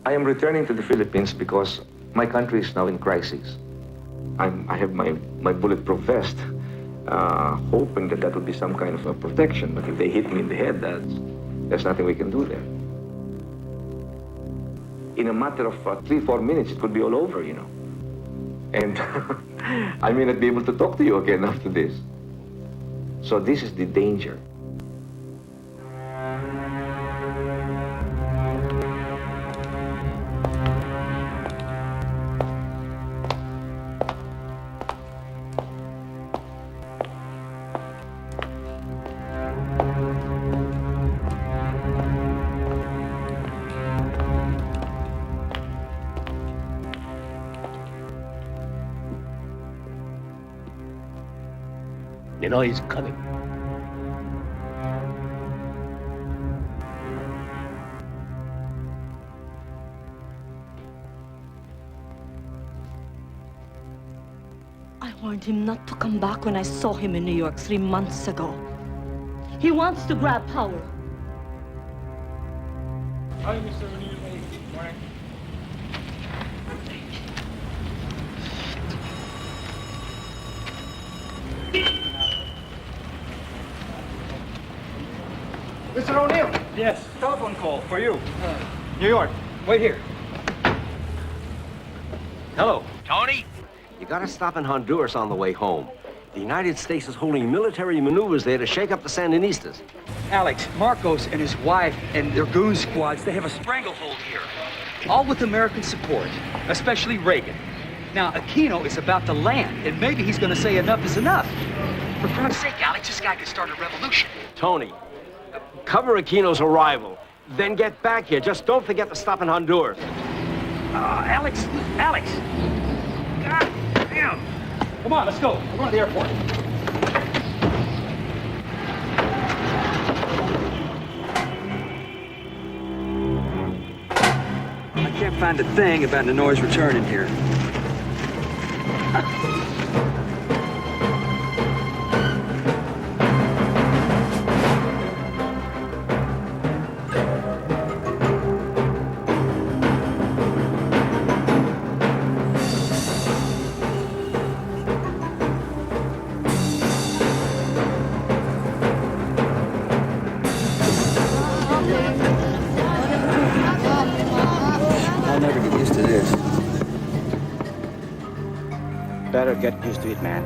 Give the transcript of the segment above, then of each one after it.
I am returning to the Philippines because my country is now in crisis. I have my bulletproof vest, hoping that that would be some kind of a protection. But if they hit me in the head, there's nothing we can do there. In a matter of 3-4 minutes, it could be all over, you know. And I may not be able to talk to you again after this. So this is the danger. Ninoy is coming. I warned him not to come back when I saw him in New York 3 months ago. He wants to grab power. Hi, Mr. O'Neill. Morning. Mr. O'Neill! Yes. Telephone call for you. New York. Wait here. Hello. Tony? You gotta stop in Honduras on the way home. The United States is holding military maneuvers there to shake up the Sandinistas. Alex, Marcos and his wife and their goon squads, they have a stranglehold here. All with American support, especially Reagan. Now, Aquino is about to land, and maybe he's gonna say enough is enough. For God's sake, Alex, this guy could start a revolution. Tony, cover Aquino's arrival, then get back here. Just don't forget to stop in Honduras. Alex! God damn! Come on, let's go. We're going to the airport. I can't find a thing about Ninoy's return in here. Better get used to it, man.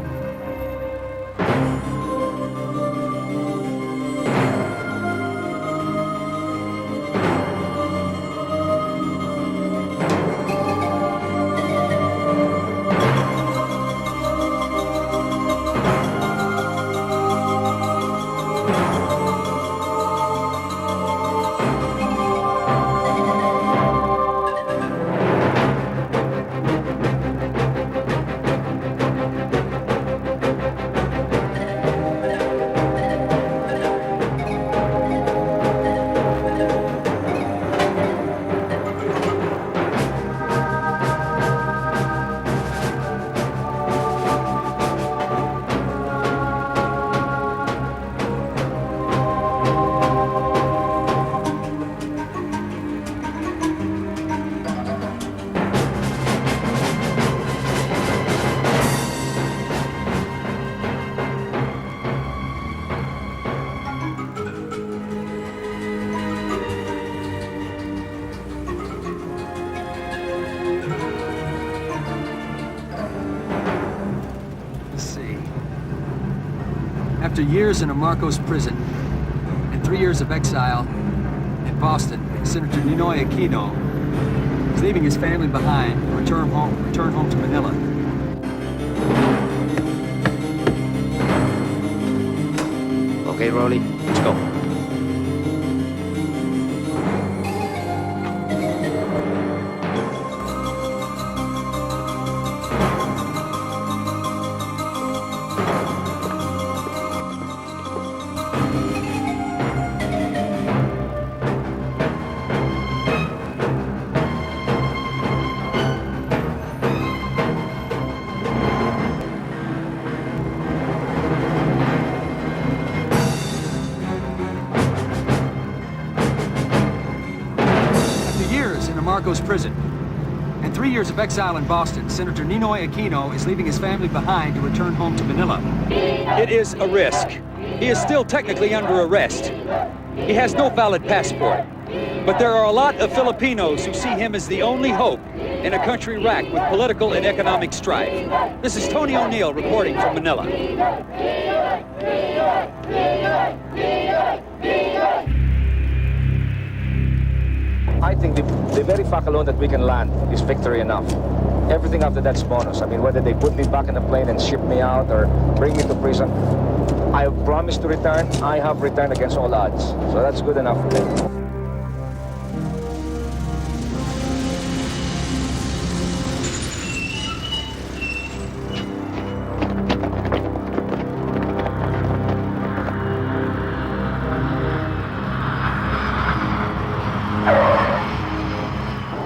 After years in a Marcos prison and 3 years of exile in Boston, Senator Ninoy Aquino is leaving his family behind to return home to Manila. Okay, Rolly, let's go. Marcos prison. And 3 years of exile in Boston, Senator Ninoy Aquino is leaving his family behind to return home to Manila. It is a risk. He is still technically under arrest. He has no valid passport. But there are a lot of Filipinos who see him as the only hope in a country racked with political and economic strife. This is Tony O'Neill reporting from Manila. I think the very fact alone that we can land is victory enough. Everything after that's bonus. I mean, whether they put me back in the plane and ship me out or bring me to prison, I have promised to return. I have returned against all odds. So that's good enough for me.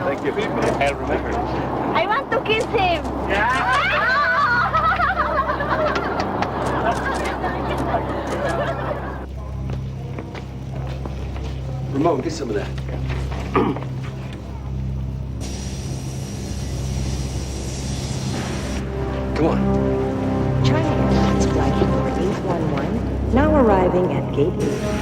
Thank you. I'll remember. I want to kiss him. Ramon, get some of that. Come on. China Airlines Flight 4811, now arriving at Gate 8.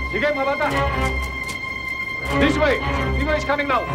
Sige, mga bata! This way! Nino is coming now!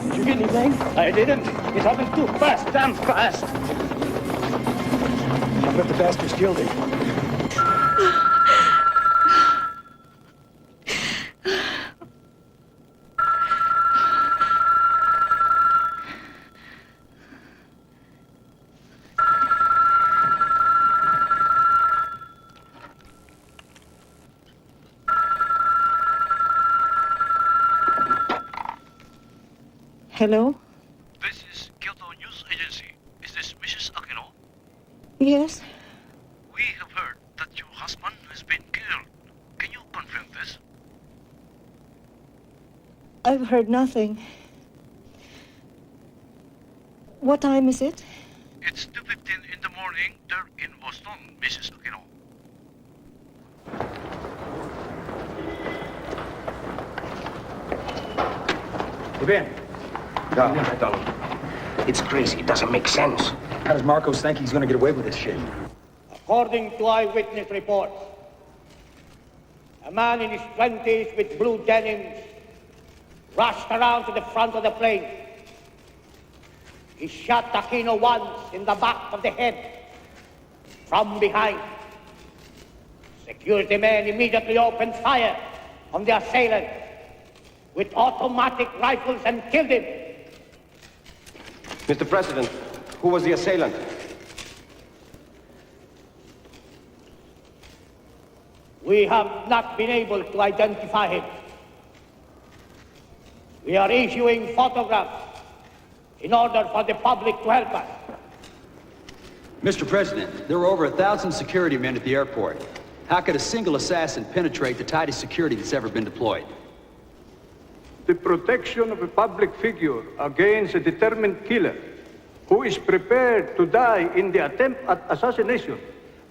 Did you get anything? I didn't. It happened too fast, damn fast. I bet the bastards killed him. Hello? This is Kyoto News Agency. Is this Mrs. Aquino? Yes? We have heard that your husband has been killed. Can you confirm this? I've heard nothing. What time is it? It's 2:15 in the morning there in Boston, Mrs. Aquino. Ben, It's crazy. It doesn't make sense. how does Marcos think he's gonna get away with this shit? According to eyewitness reports, a man in his 20s with blue denims rushed around to the front of the plane. He shot Aquino once in the back of the head from behind. Security men immediately opened fire on the assailant with automatic rifles and killed him. Mr. President, who was the assailant? We have not been able to identify him. We are issuing photographs in order for the public to help us. Mr. President, there were over 1,000 security men at the airport. How could a single assassin penetrate the tightest security that's ever been deployed? The protection of a public figure against a determined killer who is prepared to die in the attempt at assassination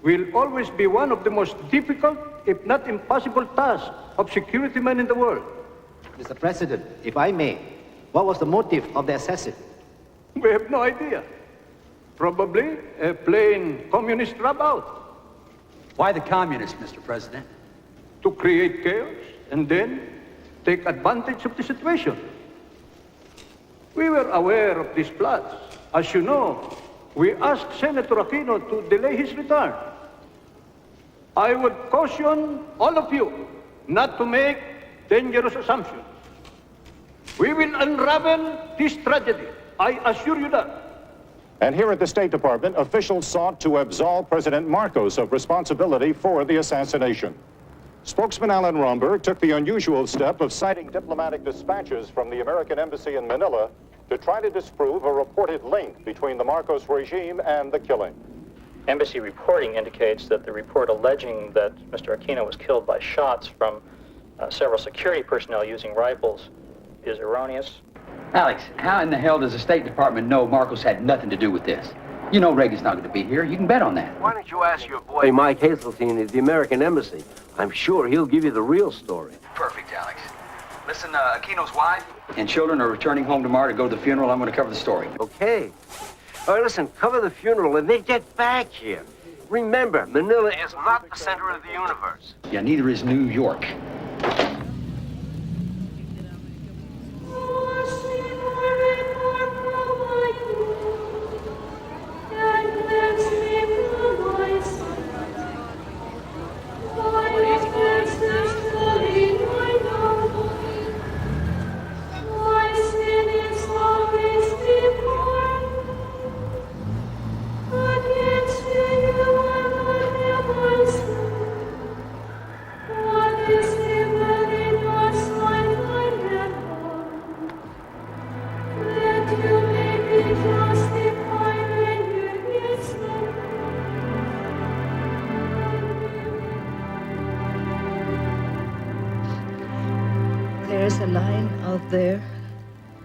will always be one of the most difficult, if not impossible, tasks of security men in the world. Mr. President, if I may, what was the motive of the assassin? We have no idea. Probably a plain communist dropout. Why the communists, Mr. President? To create chaos and then take advantage of the situation. We were aware of these plots. As you know, we asked Senator Aquino to delay his return. I would caution all of you not to make dangerous assumptions. We will unravel this tragedy. I assure you that. And here at the State Department, officials sought to absolve President Marcos of responsibility for the assassination. Spokesman Alan Romberg took the unusual step of citing diplomatic dispatches from the American Embassy in Manila to try to disprove a reported link between the Marcos regime and the killing. Embassy reporting indicates that the report alleging that Mr. Aquino was killed by shots from several security personnel using rifles is erroneous. Alex, how in the hell does the State Department know Marcos had nothing to do with this? You know Reagan's not going to be here. You can bet on that. Why don't you ask your boy Mike Hazeltine at the American Embassy? I'm sure he'll give you the real story. Perfect, Alex. Listen, Aquino's wife and children are returning home tomorrow to go to the funeral. I'm going to cover the story. Okay. All right, listen, cover the funeral and they get back here. Remember, Manila is not the center of the universe. Yeah, neither is New York. There's a line out there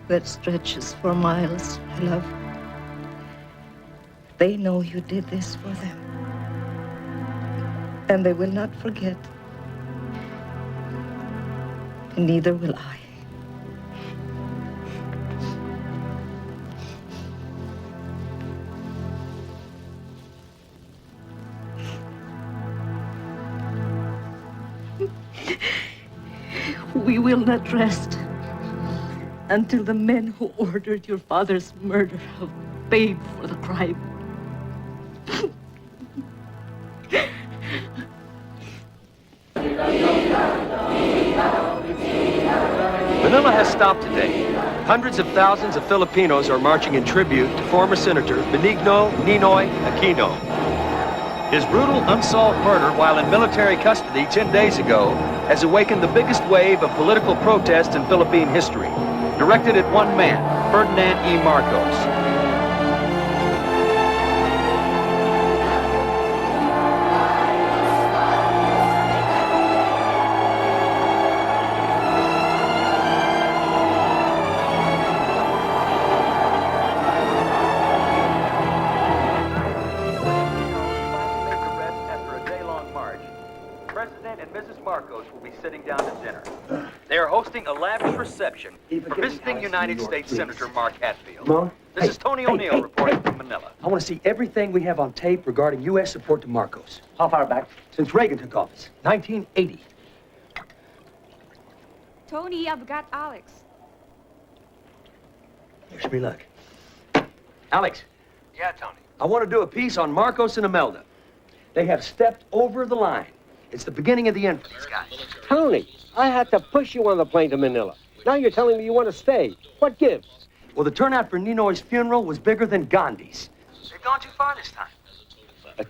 that stretches for miles, love. They know you did this for them. And they will not forget. And neither will I. We will not rest until the men who ordered your father's murder have paid for the crime. Manila has stopped today. Hundreds of thousands of Filipinos are marching in tribute to former Senator Benigno Ninoy Aquino. His brutal, unsolved murder while in military custody 10 days ago has awakened the biggest wave of political protest in Philippine history, directed at one man, Ferdinand E. Marcos. A lavish reception for visiting United States Senator Mark Hatfield. Mom? This is Tony O'Neill reporting from Manila. I want to see everything we have on tape regarding U.S. support to Marcos. How far back? Since Reagan took office, 1980. Tony, I've got Alex. Wish me luck. Alex, Yeah, Tony. I want to do a piece on Marcos and Imelda. They have stepped over the line. It's the beginning of the end for these guys. Tony, I had to push you on the plane to Manila. Now you're telling me you want to stay. What gives? Well, the turnout for Ninoy's funeral was bigger than Gandhi's. They've gone too far this time.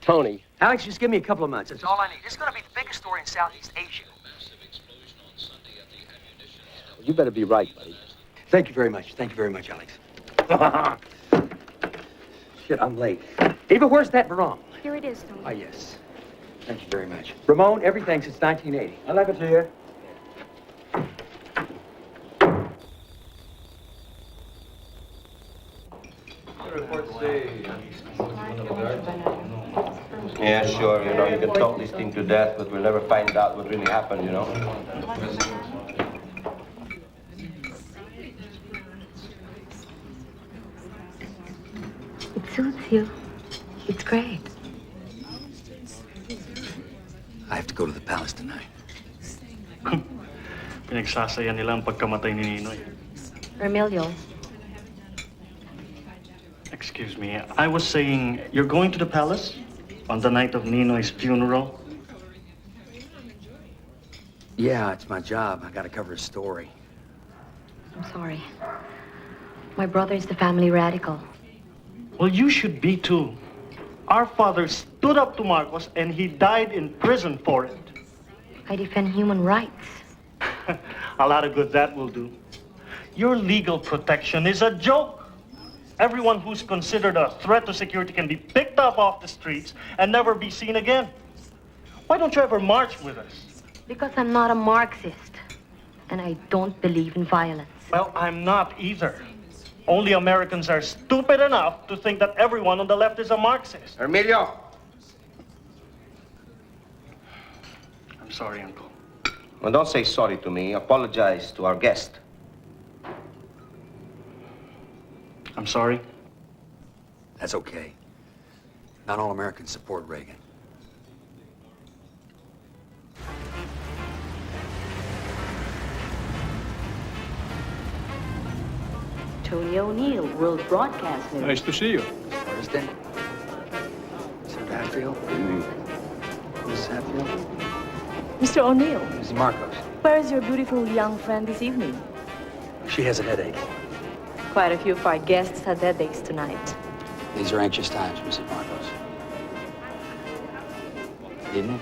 Tony. Alex, just give me a couple of months. That's all I need. It's going to be the biggest story in Southeast Asia. You better be right, buddy. Thank you very much. Thank you very much, Alex. Shit, I'm late. Eva, where's that barong? Here it is, Tony. Ah, yes. Thank you very much. Ramon, everything since 1980. I love it here. Yeah, sure. You know, you can talk this thing to death, but we'll never find out what really happened, you know? It suits you. It's great. I have to go to the palace tonight. Pinagsasaya nila ang pagkamatay ni Ninoy. Emilio. Excuse me, I was saying, you're going to the palace on the night of Ninoy's funeral? Yeah, it's my job. I gotta cover a story. I'm sorry. My brother is the family radical. Well, you should be too. Our father stood up to Marcos and he died in prison for it. I defend human rights. A lot of good that will do. Your legal protection is a joke. Everyone who's considered a threat to security can be picked up off the streets and never be seen again. Why don't you ever march with us? Because I'm not a Marxist. And I don't believe in violence. Well, I'm not either. Only Americans are stupid enough to think that everyone on the left is a Marxist. Emilio! I'm sorry, Uncle. Well, don't say sorry to me. Apologize to our guest. I'm sorry. That's okay. Not all Americans support Reagan. Tony O'Neill, World Broadcast News. Nice to see you. Thursday. Senator Hatfield. Mrs. Hatfield. Mr. O'Neill, Mrs. Marcos. where is your beautiful young friend this evening? She has a headache. Quite a few of our guests had headaches tonight. These are anxious times, Mrs. Marcos. Good evening.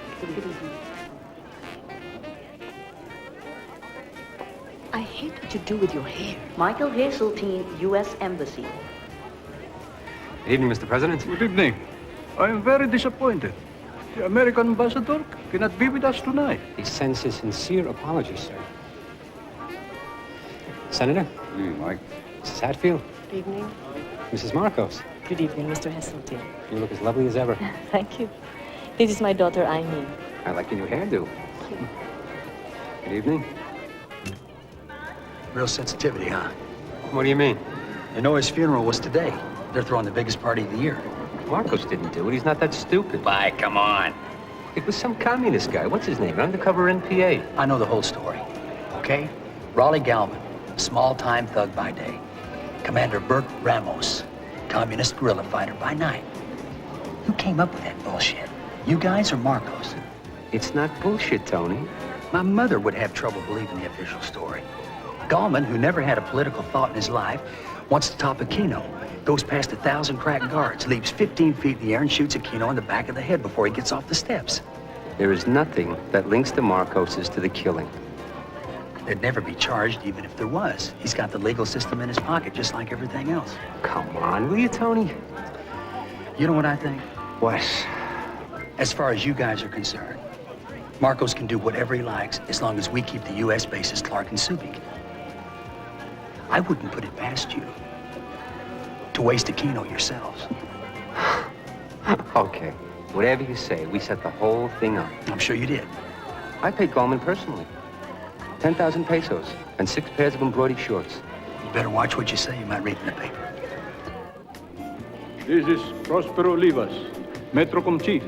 I hate what you do with your hair. Michael Hazeltine, U.S. Embassy. Good evening, Mr. President. Good evening. I am very disappointed. The American ambassador cannot be with us tonight. He sends his sincere apologies, sir. Senator? Good evening, Mike. Mrs. Hatfield? Good evening. Mrs. Marcos? Good evening, Mr. Hazeltine. You look as lovely as ever. Thank you. This is my daughter, Aimee. I like your new hairdo. Good evening. Real sensitivity, huh? What do you mean? You know his funeral was today. They're throwing the biggest party of the year. Marcos didn't do it. He's not that stupid. Bye, come on. It was some communist guy. What's his name? An undercover NPA. I know the whole story, okay? Raleigh Galvin, small-time thug by day. Commander Bert Ramos, communist guerrilla fighter by night. Who came up with that bullshit? You guys or Marcos? It's not bullshit, Tony. My mother would have trouble believing the official story. Gallman, who never had a political thought in his life, wants to top Aquino. Goes past 1,000 crack guards, leaps 15 feet in the air and shoots Aquino in the back of the head before he gets off the steps. There is nothing that links the Marcoses to the killing. They'd never be charged even if there was. He's got the legal system in his pocket just like everything else. Come on, will you, Tony? You know what I think? What? As far as you guys are concerned, Marcos can do whatever he likes as long as we keep the U.S. bases Clark and Subic. I wouldn't put it past you to waste Aquino yourselves. Okay, whatever you say, we set the whole thing up. I'm sure you did. I paid Gallman personally. 10,000 pesos and 6 pairs of embroidered shorts. You better watch what you say. You might read in the paper. This is Prospero Olivas, Metrocom Chief.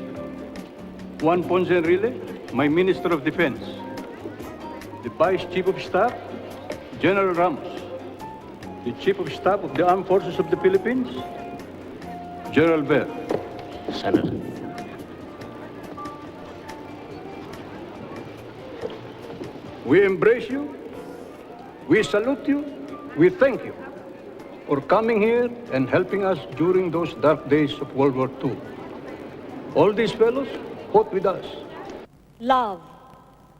Juan Ponce Enrile, my Minister of Defense. The Vice Chief of Staff, General Ramos. the Chief of Staff of the Armed Forces of the Philippines, General Bear. Senator. We embrace you, we salute you, we thank you for coming here and helping us during those dark days of World War II. All these fellows fought with us. Love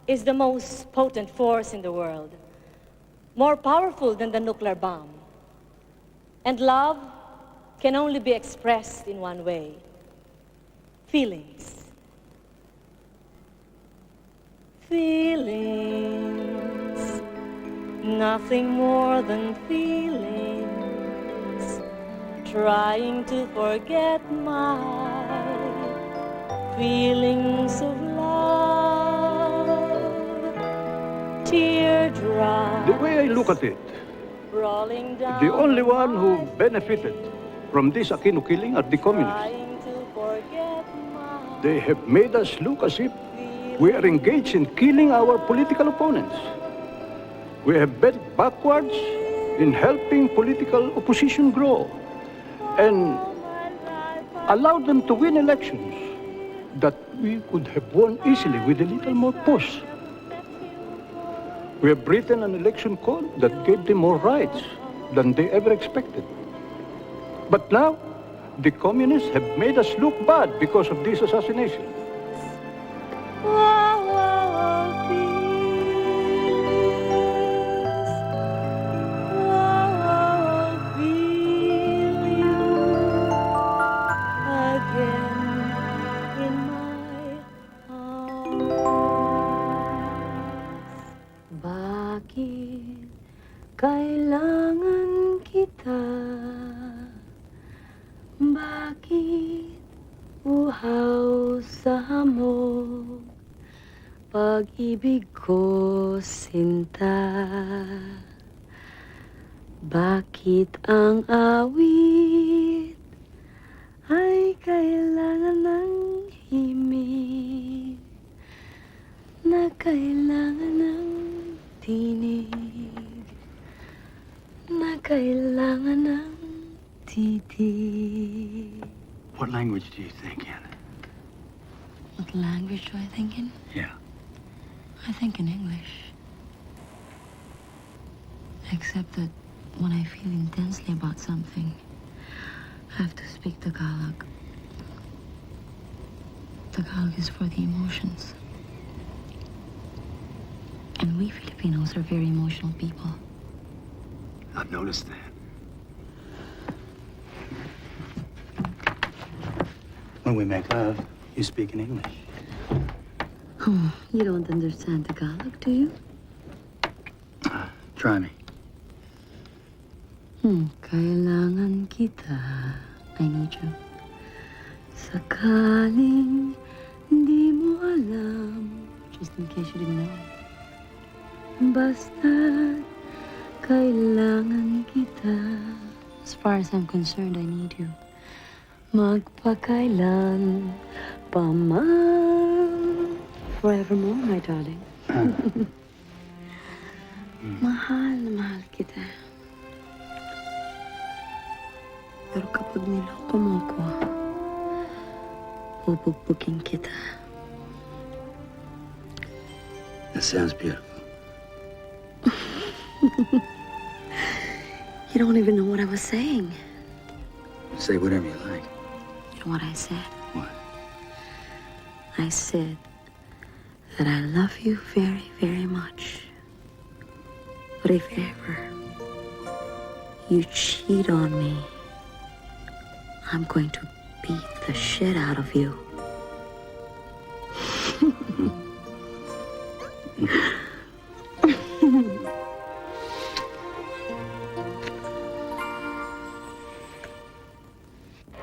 is the most potent force in the world, more powerful than the nuclear bomb. And love can only be expressed in one way: feelings. Feelings, nothing more than feelings, trying to forget my feelings of love, teardrops. The way I look at it, Rolling down the only one who benefited from this Aquino killing are the communists. They have made us look as if we are engaged in killing our political opponents. We have bent backwards in helping political opposition grow and allowed them to win elections that we could have won easily with a little more push. We have written an election code that gave them more rights than they ever expected. But now, the communists have made us look bad because of this assassination. Bakit kailangan kita? Bakit uhaw sa hamog? Pag-ibig ko sinta. Bakit ang awit ay kailangan ng himig na kailangan ng tinig na kailangan ng titig. What language do you think in? What language do I think in? Yeah. I think in English. Except that when I feel intensely about something, I have to speak Tagalog. Tagalog is for the emotions. And we Filipinos are very emotional people. I've noticed that. When we make love, you speak in English. Oh, you don't understand Tagalog, do you? Try me. Kailangan kita. I need you. Sakaling hindi mo alam, just in case you didn't know. Basta't kailangan kita. As far as I'm concerned, I need you. Magpakailan pa man. Forevermore, my darling. Mahal na mahal kita. Pero kapag niloko mo ko, bubugbukin kita. That sounds beautiful. You don't even know what I was saying. Say whatever you like. You know what I said? What? I said that I love you very, very much. But if ever you cheat on me, I'm going to beat the shit out of you.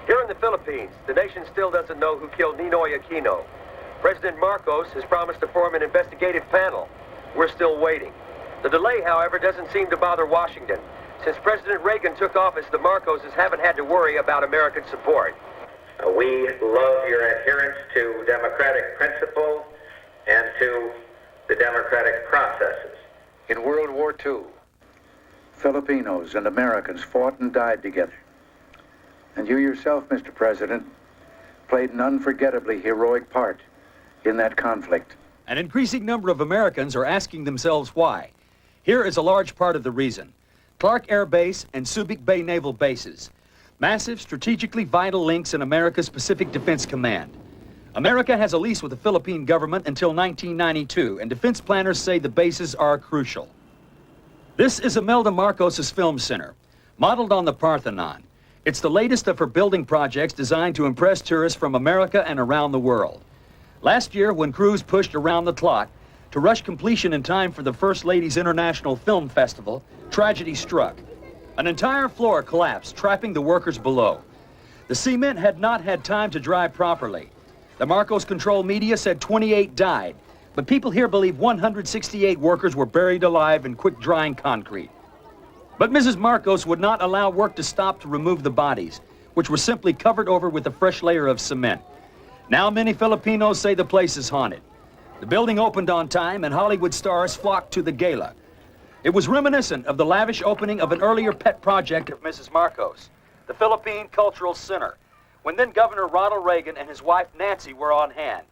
Here in the Philippines, the nation still doesn't know who killed Ninoy Aquino. President Marcos has promised to form an investigative panel. We're still waiting. The delay, however, doesn't seem to bother Washington. Since President Reagan took office, the Marcoses haven't had to worry about American support. We love your adherence to democratic principles and to the democratic processes. In World War II, Filipinos and Americans fought and died together. And you yourself, Mr. President, played an unforgettably heroic part in that conflict. An increasing number of Americans are asking themselves why. Here is a large part of the reason. Clark Air Base and Subic Bay Naval Bases. Massive, strategically vital links in America's Pacific Defense Command. America has a lease with the Philippine government until 1992, and defense planners say the bases are crucial. This is Imelda Marcos' film center, modeled on the Parthenon. It's the latest of her building projects designed to impress tourists from America and around the world. Last year, when crews pushed around the clock to rush completion in time for the First Lady's International Film Festival, tragedy struck. An entire floor collapsed, trapping the workers below. The cement had not had time to dry properly. The Marcos Control media said 28 died, but people here believe 168 workers were buried alive in quick-drying concrete. But Mrs. Marcos would not allow work to stop to remove the bodies, which were simply covered over with a fresh layer of cement. Now many Filipinos say the place is haunted. The building opened on time, and Hollywood stars flocked to the gala. It was reminiscent of the lavish opening of an earlier pet project of Mrs. Marcos, the Philippine Cultural Center, when then Governor Ronald Reagan and his wife Nancy were on hand.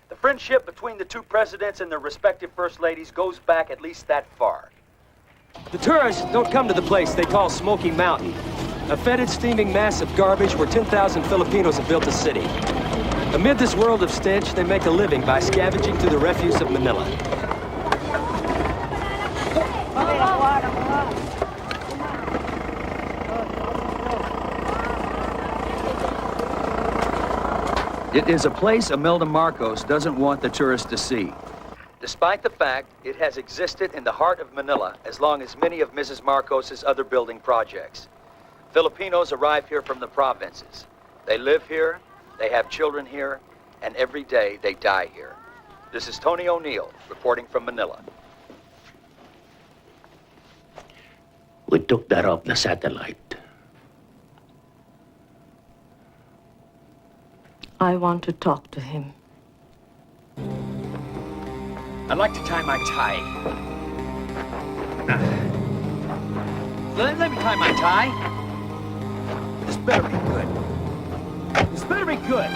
The friendship between the two presidents and their respective first ladies goes back at least that far. The tourists don't come to the place they call Smoky Mountain, a fetid, steaming mass of garbage where 10,000 Filipinos have built a city. Amid this world of stench, they make a living by scavenging through the refuse of Manila. It is a place Imelda Marcos doesn't want the tourists to see, despite the fact it has existed in the heart of Manila as long as many of Mrs. Marcos's other building projects. Filipinos arrive here from the provinces. They live here, they have children here, and every day they die here. This is Tony O'Neill reporting from Manila. We took that off the satellite. I want to talk to him. I'd like to tie my tie. Let me tie my tie. This better be good. This better be good.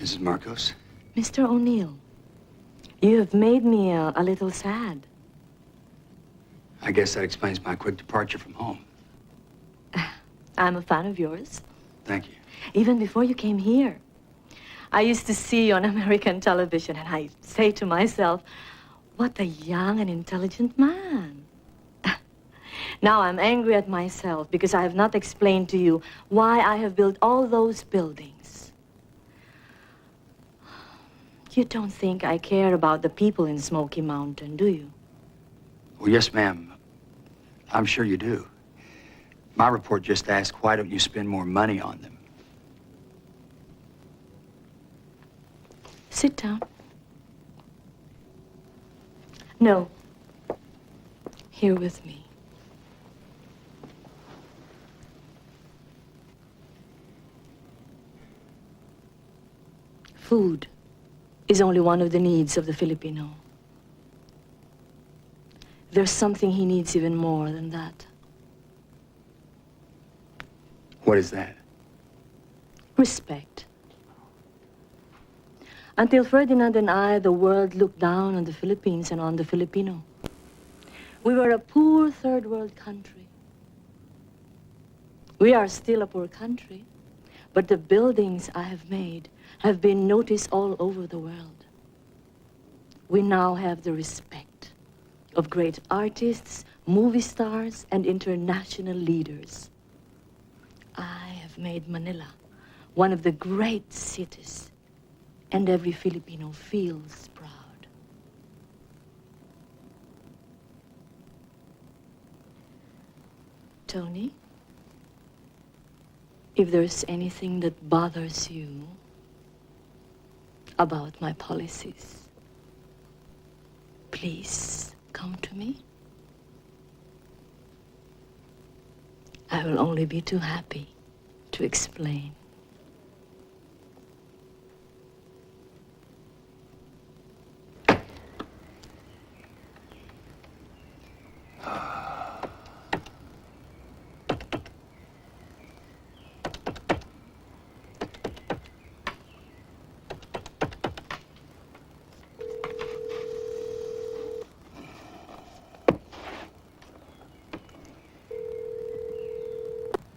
Mrs. Marcos? Mr. O'Neill, you have made me a little sad. I guess that explains my quick departure from home. I'm a fan of yours. Thank you. Even before you came here. I used to see you on American television, and I say to myself, what a young and intelligent man. Now I'm angry at myself because I have not explained to you why I have built all those buildings. You don't think I care about the people in Smoky Mountain, do you? Well, yes, ma'am. I'm sure you do. My report just asked, why don't you spend more money on them? Sit down. No. Here with me. Food is only one of the needs of the Filipino. There's something he needs even more than that. What is that? Respect. Until Ferdinand and I, the world looked down on the Philippines and on the Filipino. We were a poor third world country. We are still a poor country, but the buildings I have made have been noticed all over the world. We now have the respect of great artists, movie stars, and international leaders. I have made Manila one of the great cities, and every Filipino feels proud. Tony, if there's anything that bothers you about my policies, please come to me. I will only be too happy to explain.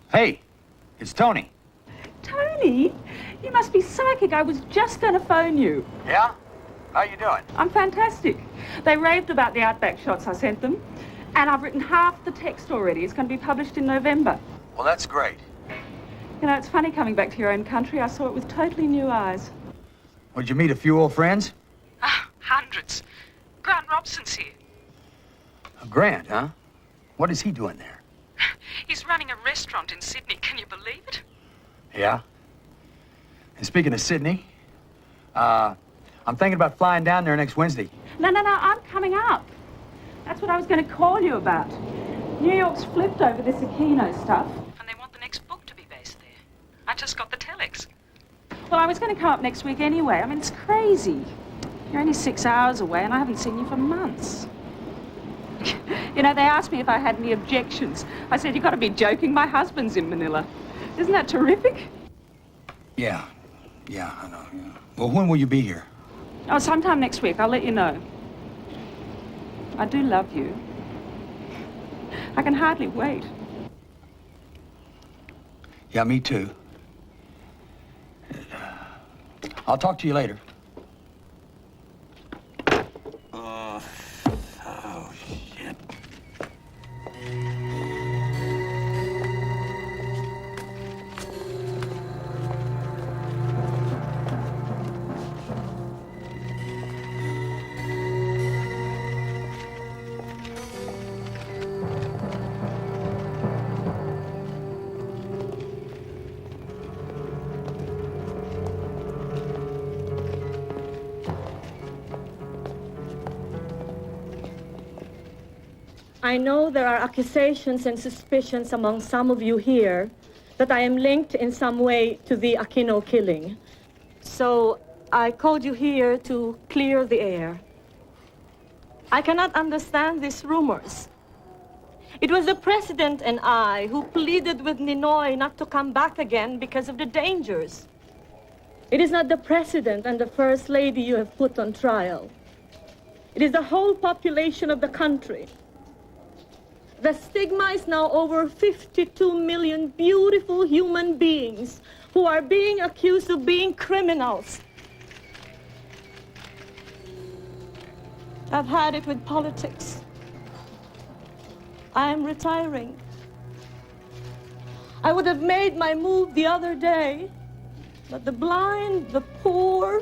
Hey, it's Tony. Tony? You must be psychic. I was just going to phone you. Yeah? How you doing? I'm fantastic. They raved about the Outback shots I sent them. And I've written half the text already. It's going to be published in November. Well, that's great. You know, it's funny coming back to your own country. I saw it with totally new eyes. Well, did you meet a few old friends? Hundreds. Grant Robson's here. Grant, huh? What is he doing there? He's running a restaurant in Sydney. Can you believe it? Yeah? And speaking of Sydney, I'm thinking about flying down there next Wednesday. No, I'm coming up. That's what I was going to call you about. New York's flipped over this Aquino stuff. And they want the next book to be based there. I just got the telex. Well, I was going to come up next week anyway. I mean, it's crazy. You're only 6 hours away, and I haven't seen you for months. You know, they asked me if I had any objections. I said, you've got to be joking. My husband's in Manila. Isn't that terrific? Yeah, I know. Yeah. Well, when will you be here? Oh, sometime next week. I'll let you know. I do love you. I can hardly wait. Yeah, me too. I'll talk to you later. Oh, shit. I know there are accusations and suspicions among some of you here that I am linked in some way to the Aquino killing. So I called you here to clear the air. I cannot understand these rumors. It was the president and I who pleaded with Ninoy not to come back again because of the dangers. It is not the president and the first lady you have put on trial. It is the whole population of the country. The stigma is now over 52 million beautiful human beings who are being accused of being criminals. I've had it with politics. I am retiring. I would have made my move the other day, but the blind, the poor,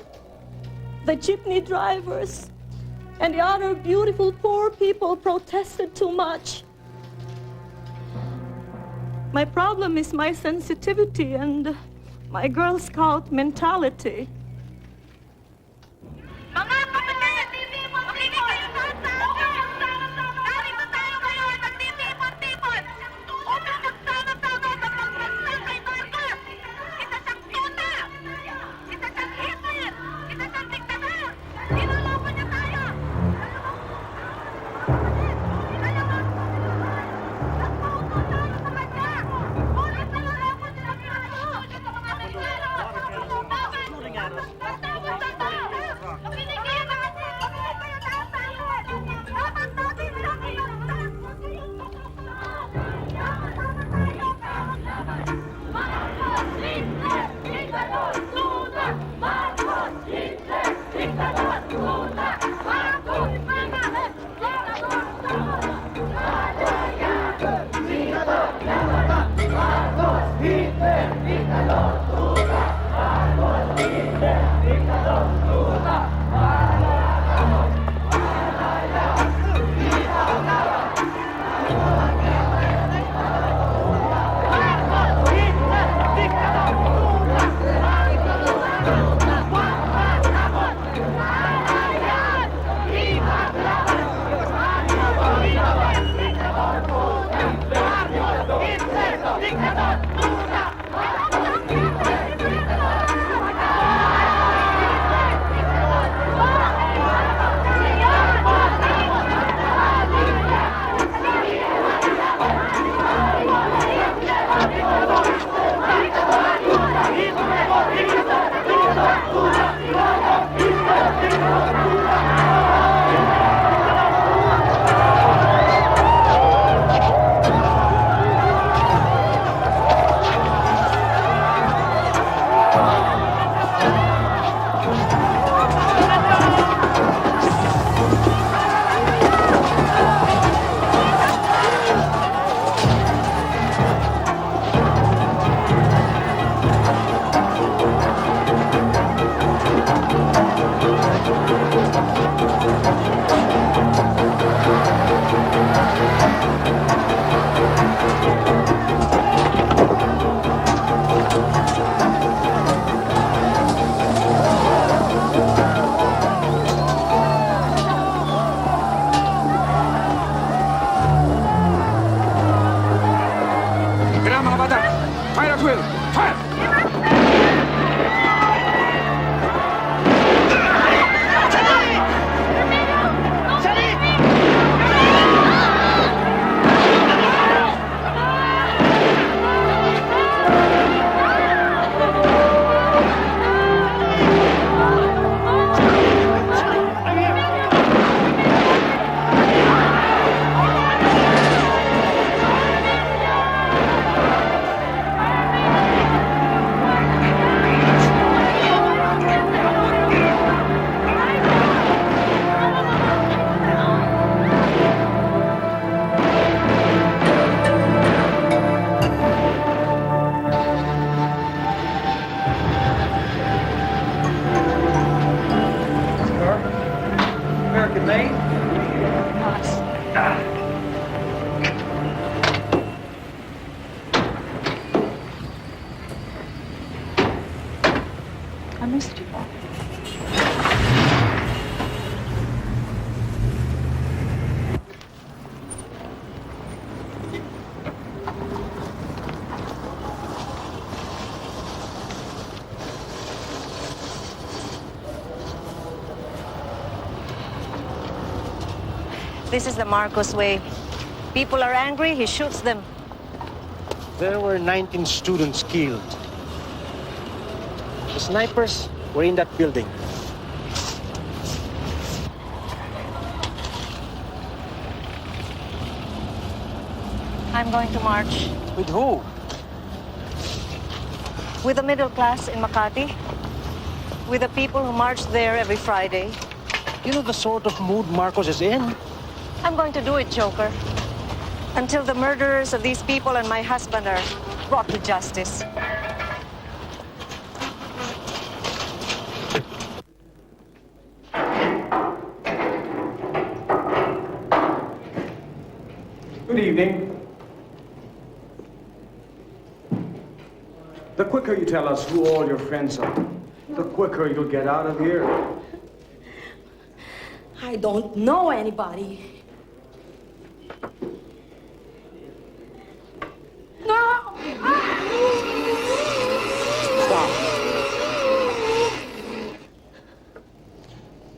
the jeepney drivers, and the other beautiful poor people protested too much. My problem is my sensitivity and my Girl Scout mentality. American made? I missed you. This is the Marcos way. People are angry, he shoots them. There were 19 students killed. The snipers were in that building. I'm going to march. With who? With the middle class in Makati. With the people who march there every Friday. You know the sort of mood Marcos is in? I'm going to do it, Joker. Until the murderers of these people and my husband are brought to justice. Good evening. The quicker you tell us who all your friends are, the quicker you'll get out of here. I don't know anybody. No! Stop.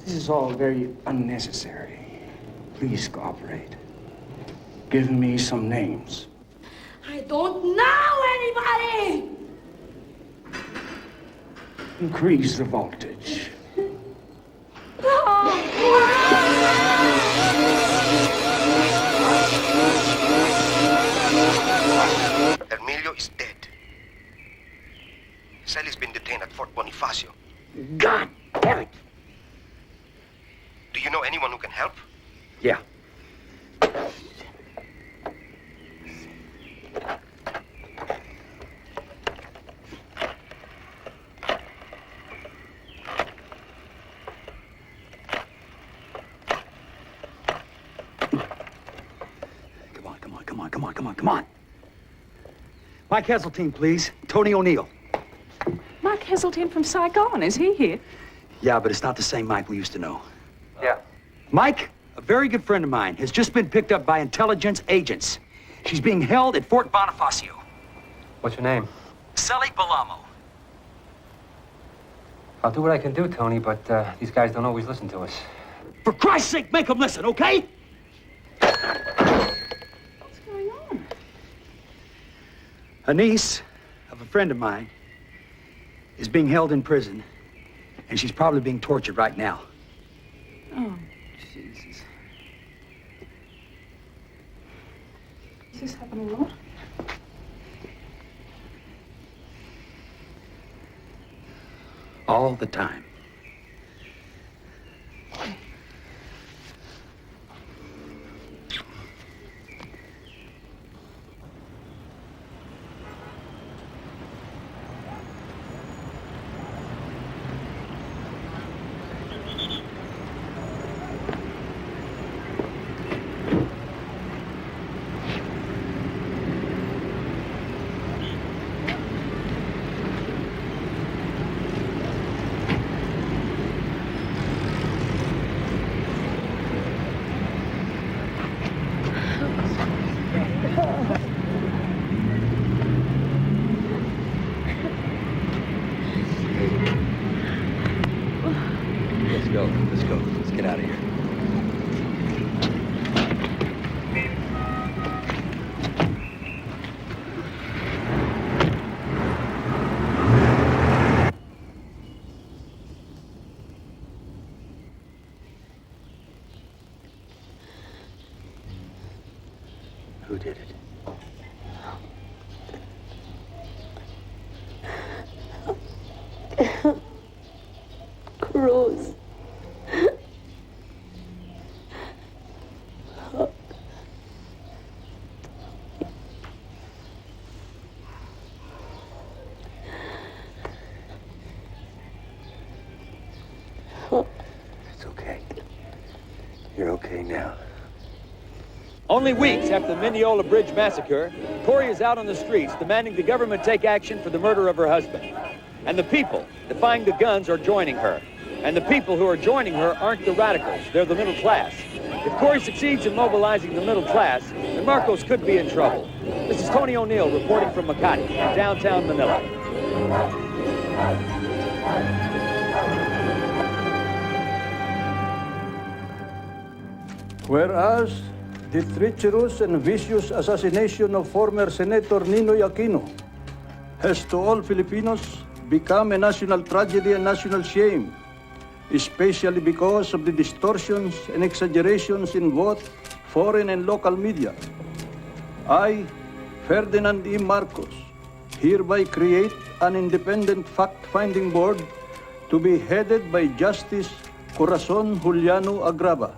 This is all very unnecessary. Please cooperate. Give me some names. I don't know anybody! Increase the voltage. Emilio is dead. Sally's been detained at Fort Bonifacio. God damn it! Do you know anyone who can help? Yeah. Come on. Mike Heseltine, please. Tony O'Neill. Mike Heseltine from Saigon, is he here? Yeah, but it's not the same Mike we used to know. Yeah. Mike, a very good friend of mine, has just been picked up by intelligence agents. She's being held at Fort Bonifacio. What's your name? Sally Balamo. I'll do what I can do, Tony, but these guys don't always listen to us. For Christ's sake, make them listen, okay? What's going on? A niece of a friend of mine is being held in prison, and she's probably being tortured right now. Oh, Jesus. Does this happen a lot? All the time. Who did it? Cruz. It's okay. You're okay now. Only weeks after the Mineola Bridge massacre, Corey is out on the streets demanding the government take action for the murder of her husband. And the people defying the guns are joining her. And the people who are joining her aren't the radicals, they're the middle class. If Corey succeeds in mobilizing the middle class, then Marcos could be in trouble. This is Tony O'Neill reporting from Makati, downtown Manila. Whereas the treacherous and vicious assassination of former Senator Ninoy Aquino has to all Filipinos become a national tragedy and national shame, especially because of the distortions and exaggerations in both foreign and local media. I, Ferdinand E. Marcos, hereby create an independent fact-finding board to be headed by Justice Corazon Juliano Agrava.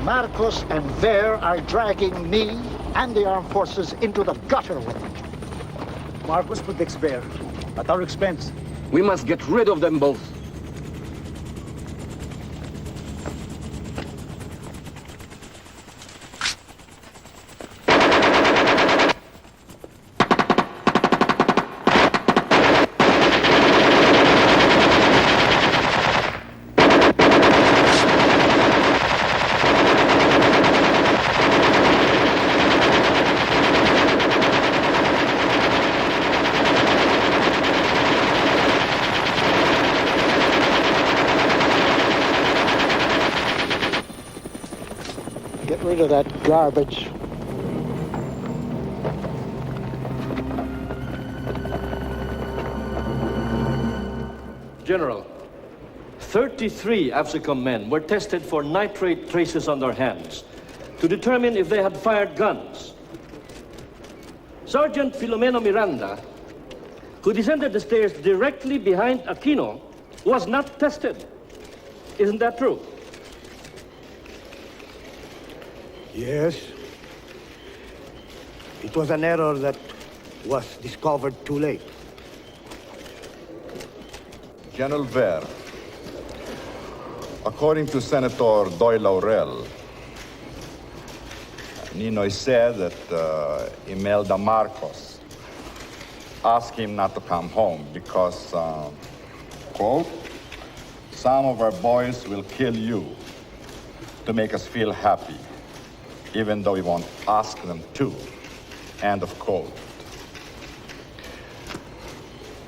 Marcos and Ver are dragging me and the armed forces into the gutter with it. Marcos protects Ver at our expense. We must get rid of them both. Get rid of that garbage. General, 33 AFSICOM men were tested for nitrate traces on their hands to determine if they had fired guns. Sergeant Filomeno Miranda, who descended the stairs directly behind Aquino, was not tested. Isn't that true? Yes. It was an error that was discovered too late. General Ver, according to Senator Doy Laurel, Ninoy said that Imelda Marcos asked him not to come home because, quote, some of our boys will kill you to make us feel happy, even though we won't ask them to, end of quote.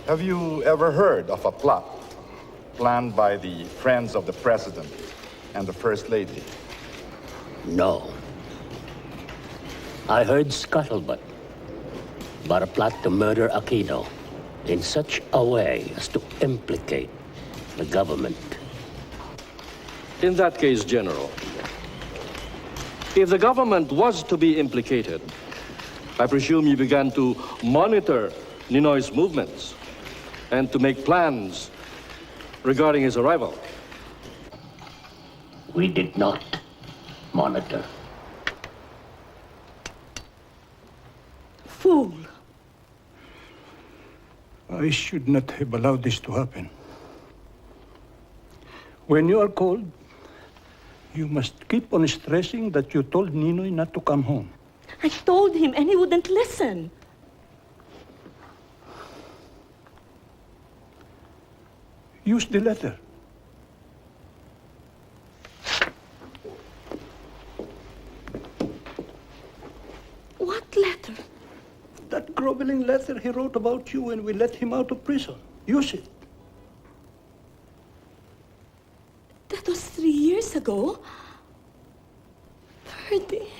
Have you ever heard of a plot planned by the friends of the President and the First Lady? No. I heard scuttlebutt, but a plot to murder Aquino in such a way as to implicate the government. In that case, General, if the government was to be implicated, I presume you began to monitor Ninoy's movements and to make plans regarding his arrival. We did not monitor. Fool! I should not have allowed this to happen. When you are called, you must keep on stressing that you told Ninoy not to come home. I told him and he wouldn't listen. Use the letter. What letter? That groveling letter he wrote about you when we let him out of prison. Use it. That was 3 years ago. Birdie.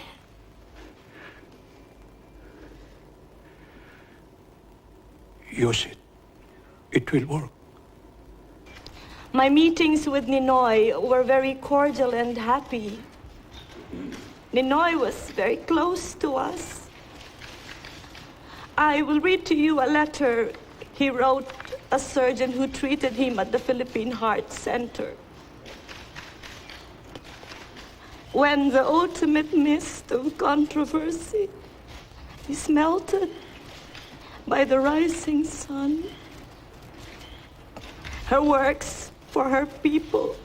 Use it. It will work. My meetings with Ninoy were very cordial and happy. Ninoy was very close to us. I will read to you a letter he wrote a surgeon who treated him at the Philippine Heart Center. When the ultimate mist of controversy is melted by the rising sun, her works for her people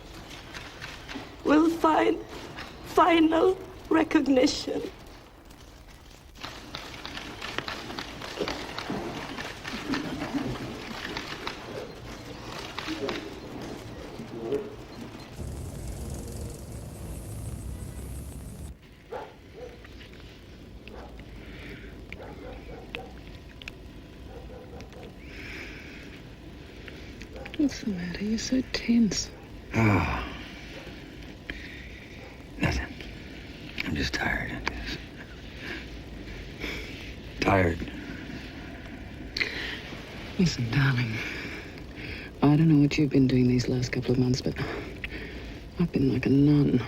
will find final recognition. What's the matter? You're so tense. Oh. Nothing. I'm just tired, I guess. Tired. Listen, darling. I don't know what you've been doing these last couple of months, but I've been like a nun.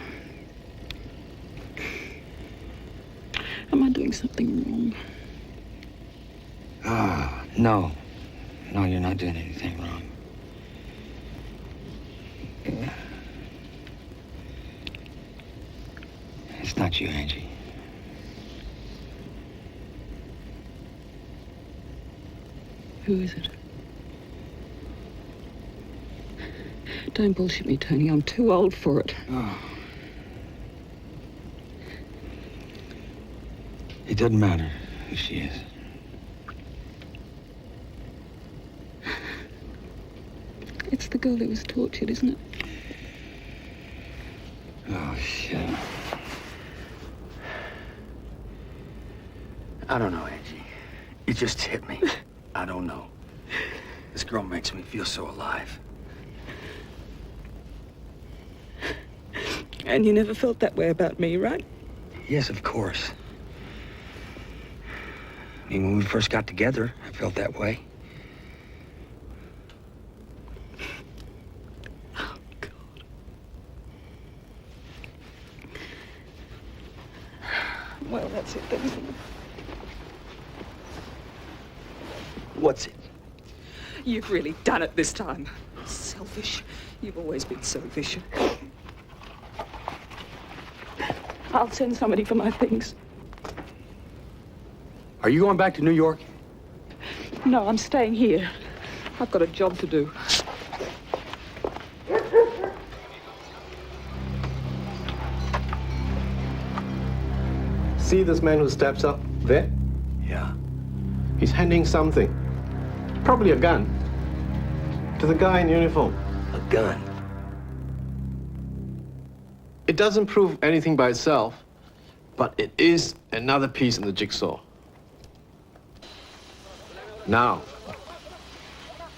Am I doing something wrong? Oh, no. No, you're not doing anything wrong. It's not you, Angie. Who is it? Don't bullshit me, Tony. I'm too old for it. Oh. It doesn't matter who she is. It's the girl that was tortured, isn't it? Oh, shit. I don't know, Angie. It just hit me. I don't know. This girl makes me feel so alive. And you never felt that way about me, right? Yes, of course. I mean, when we first got together, I felt that way. Well, that's it then, isn't it? What's it? You've really done it this time. Selfish. You've always been selfish. I'll send somebody for my things. Are you going back to New York? No, I'm staying here. I've got a job to do. See this man who steps up there? Yeah. He's handing something, probably a gun, to the guy in uniform. A gun? It doesn't prove anything by itself, but it is another piece in the jigsaw. Now,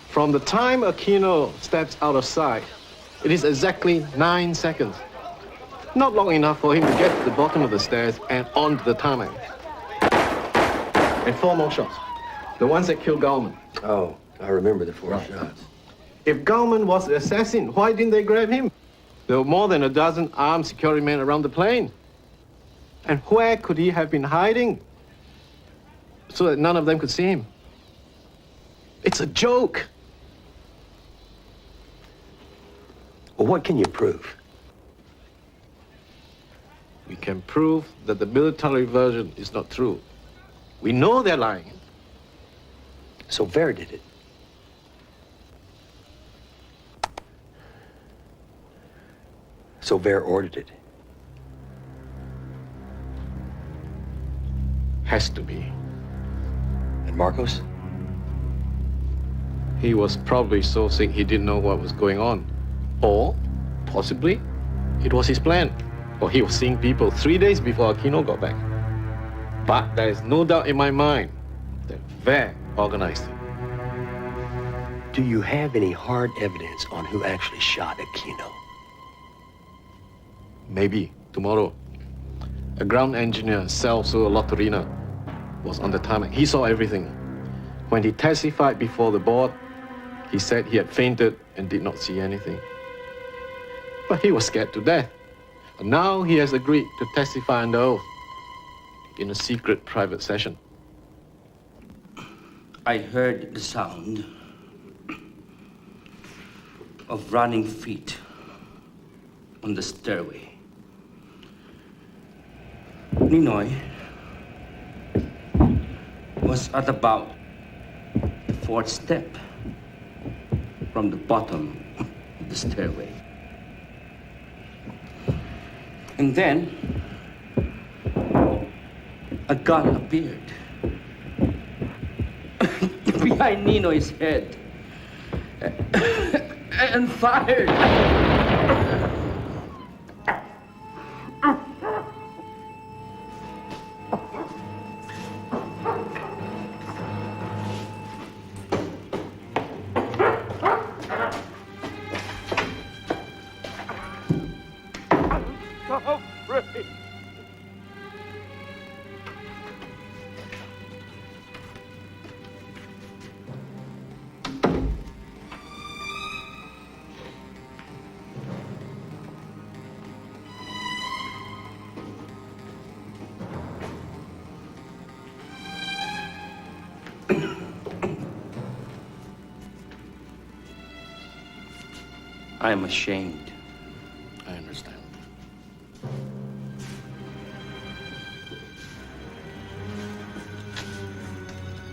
from the time Aquino steps out of sight, it is exactly 9 seconds. Not long enough for him to get to the bottom of the stairs and onto the tarmac. And 4 more shots. The ones that killed Gallman. Oh, I remember the 4 shots. If Gallman was the assassin, why didn't they grab him? There were more than a dozen armed security men around the plane. And where could he have been hiding? So that none of them could see him. It's a joke. Well, what can you prove? We can prove that the military version is not true. We know they're lying. So Ver did it. So Ver ordered it. Has to be. And Marcos? He was probably so sick he didn't know what was going on. Or, possibly, it was his plan. Or he was seeing people 3 days before Aquino got back. But there is no doubt in my mind that Ver organized it. Do you have any hard evidence on who actually shot Aquino? Maybe tomorrow. A ground engineer, Celso Lotterina, was on the tarmac. He saw everything. When he testified before the board, he said he had fainted and did not see anything. But he was scared to death. And now he has agreed to testify under oath in a secret private session. I heard the sound of running feet on the stairway. Ninoy was at about the 4th step from the bottom of the stairway. And then a gun appeared behind Ninoy's head and fired. I am ashamed. I understand.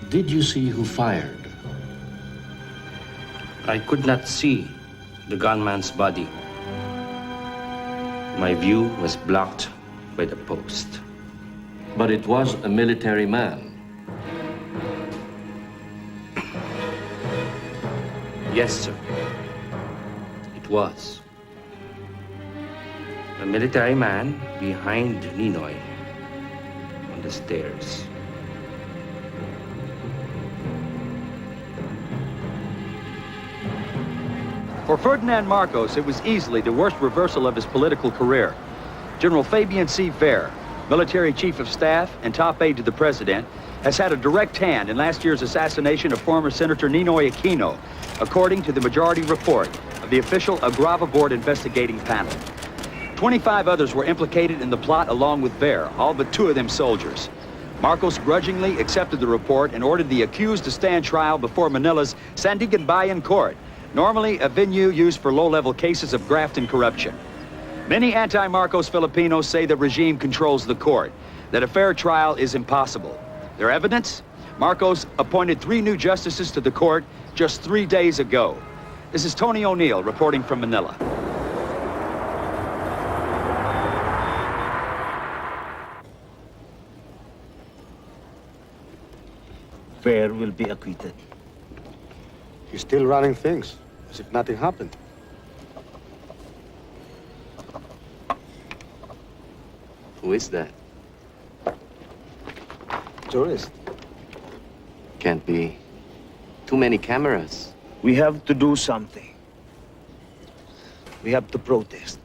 Did you see who fired? I could not see the gunman's body. My view was blocked by the post. But it was a military man. Yes, sir. It was. A military man behind Ninoy on the stairs. For Ferdinand Marcos, it was easily the worst reversal of his political career. General Fabian C. Ver, military chief of staff and top aide to the president, has had a direct hand in last year's assassination of former Senator Ninoy Aquino, according to the majority report of the official Agrava Board investigating panel. 25 others were implicated in the plot along with Ver, all but 2 of them soldiers. Marcos grudgingly accepted the report and ordered the accused to stand trial before Manila's Sandigan Bayan Court, normally a venue used for low-level cases of graft and corruption. Many anti-Marcos Filipinos say the regime controls the court, that a fair trial is impossible. Their evidence? Marcos appointed 3 new justices to the court just 3 days ago. This is Tony O'Neill reporting from Manila. Ver will be acquitted. He's still running things, as if nothing happened. Who is that? Tourist. Can't be. Too many cameras. We have to do something. We have to protest.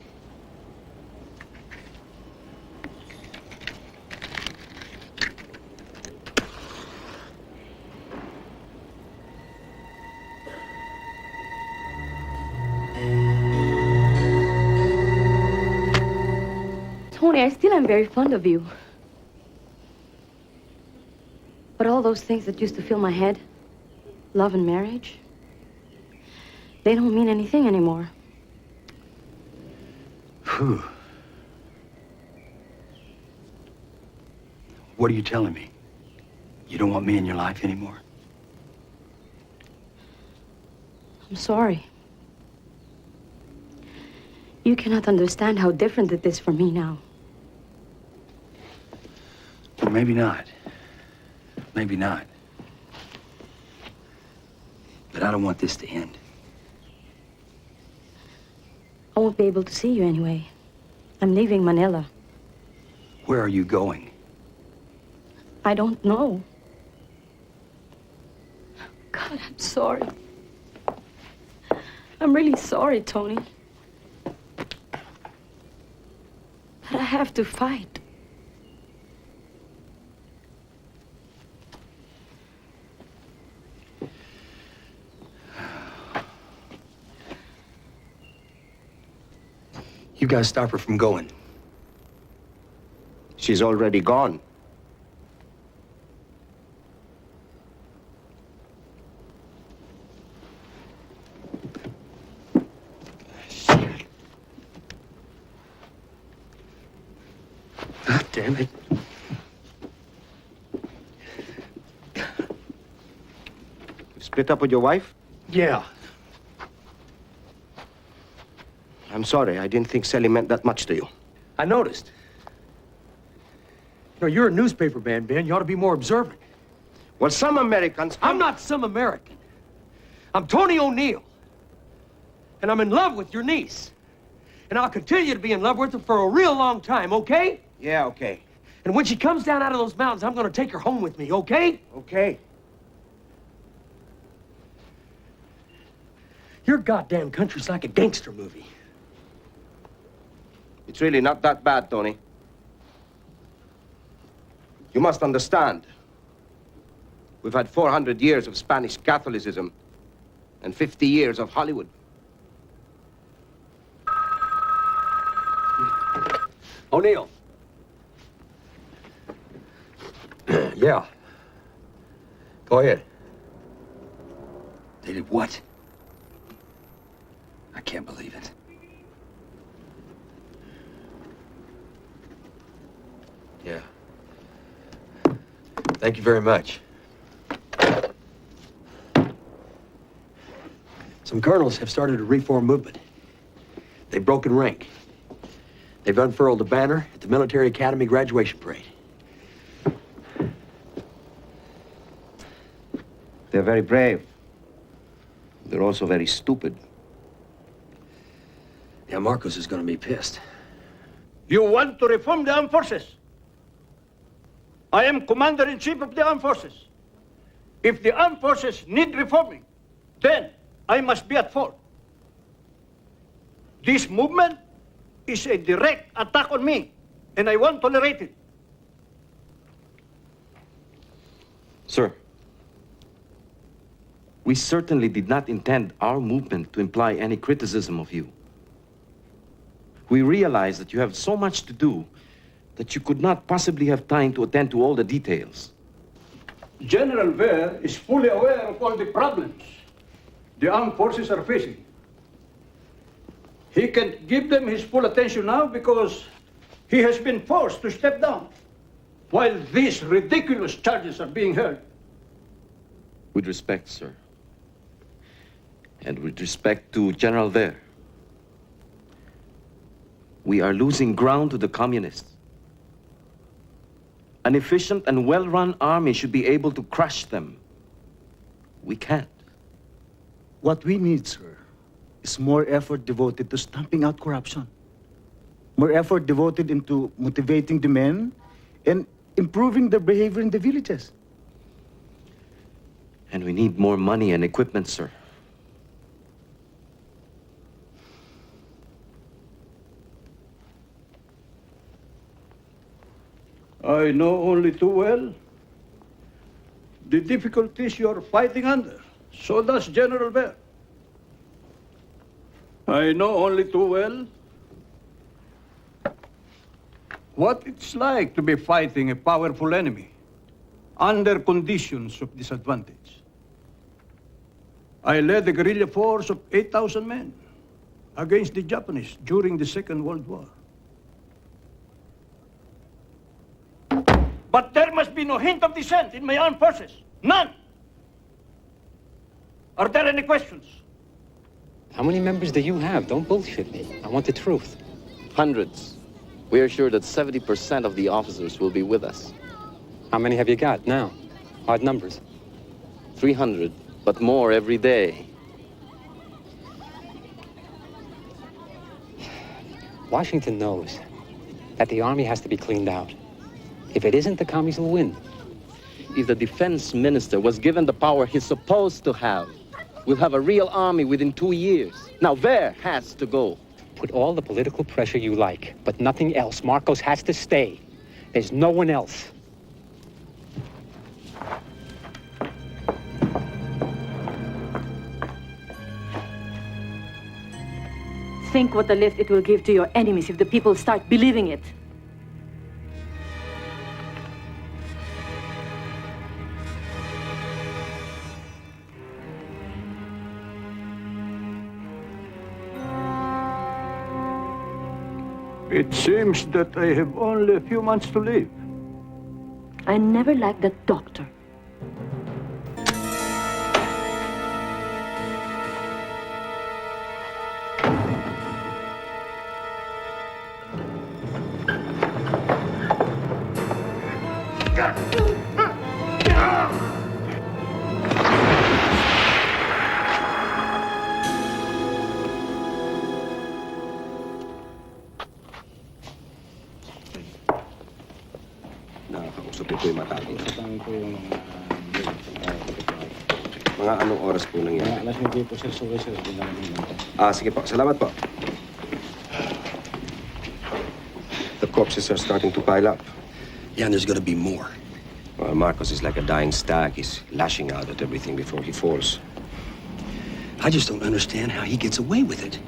Tony, I still am very fond of you. But all those things that used to fill my head, love and marriage, they don't mean anything anymore. Whew. What are you telling me? You don't want me in your life anymore? I'm sorry. You cannot understand how different it is for me now. Well, maybe not. Maybe not. But I don't want this to end. I won't be able to see you anyway. I'm leaving Manila. Where are you going? I don't know. God, I'm sorry. I'm really sorry, Tony. But I have to fight. You guys stop her from going. She's already gone. God damn it. You split up with your wife? Yeah. I'm sorry. I didn't think Sally meant that much to you. I noticed. You know, you're a newspaper man, Ben. You ought to be more observant. Well, some Americans... I'm not some American. I'm Tony O'Neill. And I'm in love with your niece. And I'll continue to be in love with her for a real long time, okay? Yeah, okay. And when she comes down out of those mountains, I'm gonna take her home with me, okay? Okay. Your goddamn country's like a gangster movie. It's really not that bad, Tony. You must understand. We've had 400 years of Spanish Catholicism and 50 years of Hollywood. O'Neill. Yeah. Go ahead. They did what? I can't believe it. Yeah. Thank you very much. Some colonels have started a reform movement. They've broken rank. They've unfurled a banner at the Military Academy graduation parade. They're very brave. They're also very stupid. Yeah, Marcos is gonna be pissed. You want to reform the armed forces? I am Commander-in-Chief of the armed forces. If the armed forces need reforming, then I must be at fault. This movement is a direct attack on me, and I won't tolerate it. Sir, we certainly did not intend our movement to imply any criticism of you. We realize that you have so much to do that you could not possibly have time to attend to all the details. General Ver is fully aware of all the problems the armed forces are facing. He can't give them his full attention now because he has been forced to step down while these ridiculous charges are being heard. With respect, sir, and with respect to General Ver, we are losing ground to the communists. An efficient and well-run army should be able to crush them. We can't. What we need, sir, is more effort devoted to stamping out corruption. More effort devoted into motivating the men and improving their behavior in the villages. And we need more money and equipment, sir. I know only too well the difficulties you're fighting under. So does General Ver. I know only too well what it's like to be fighting a powerful enemy under conditions of disadvantage. I led a guerrilla force of 8,000 men against the Japanese during the Second World War. But there must be no hint of dissent in my armed forces. None. Are there any questions? How many members do you have? Don't bullshit me. I want the truth. Hundreds. We are sure that 70% of the officers will be with us. How many have you got now? Odd numbers. 300 but more every day. Washington knows that the army has to be cleaned out. If it isn't, the commies will win. If the defense minister was given the power he's supposed to have, we'll have a real army within 2 years. Now, Ver has to go. Put all the political pressure you like, but nothing else. Marcos has to stay. There's no one else. Think what a lift it will give to your enemies if the people start believing it. It seems that I have only a few months to live. I never liked that doctor. Nakakausapin ko yung matalo. Mga anong oras po nangyari? Alas 9 po, sir. Sige po. Salamat po. The corpses are starting to pile up. Yeah, and there's gonna be more. Well, Marcos is like a dying stag. He's lashing out at everything before he falls. I just don't understand how he gets away with it.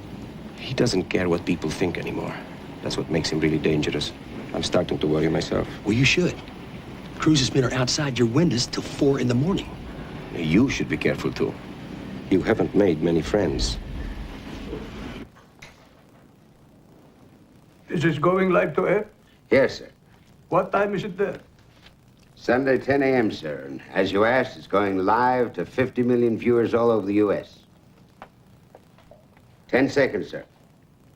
He doesn't care what people think anymore. That's what makes him really dangerous. I'm starting to worry myself. Well, you should. Cruz's men are outside your windows till 4 in the morning. You should be careful, too. You haven't made many friends. Is this going live to air? Yes, sir. What time is it there? Sunday, 10 a.m., sir. And as you asked, it's going live to 50 million viewers all over the U.S. 10 seconds, sir.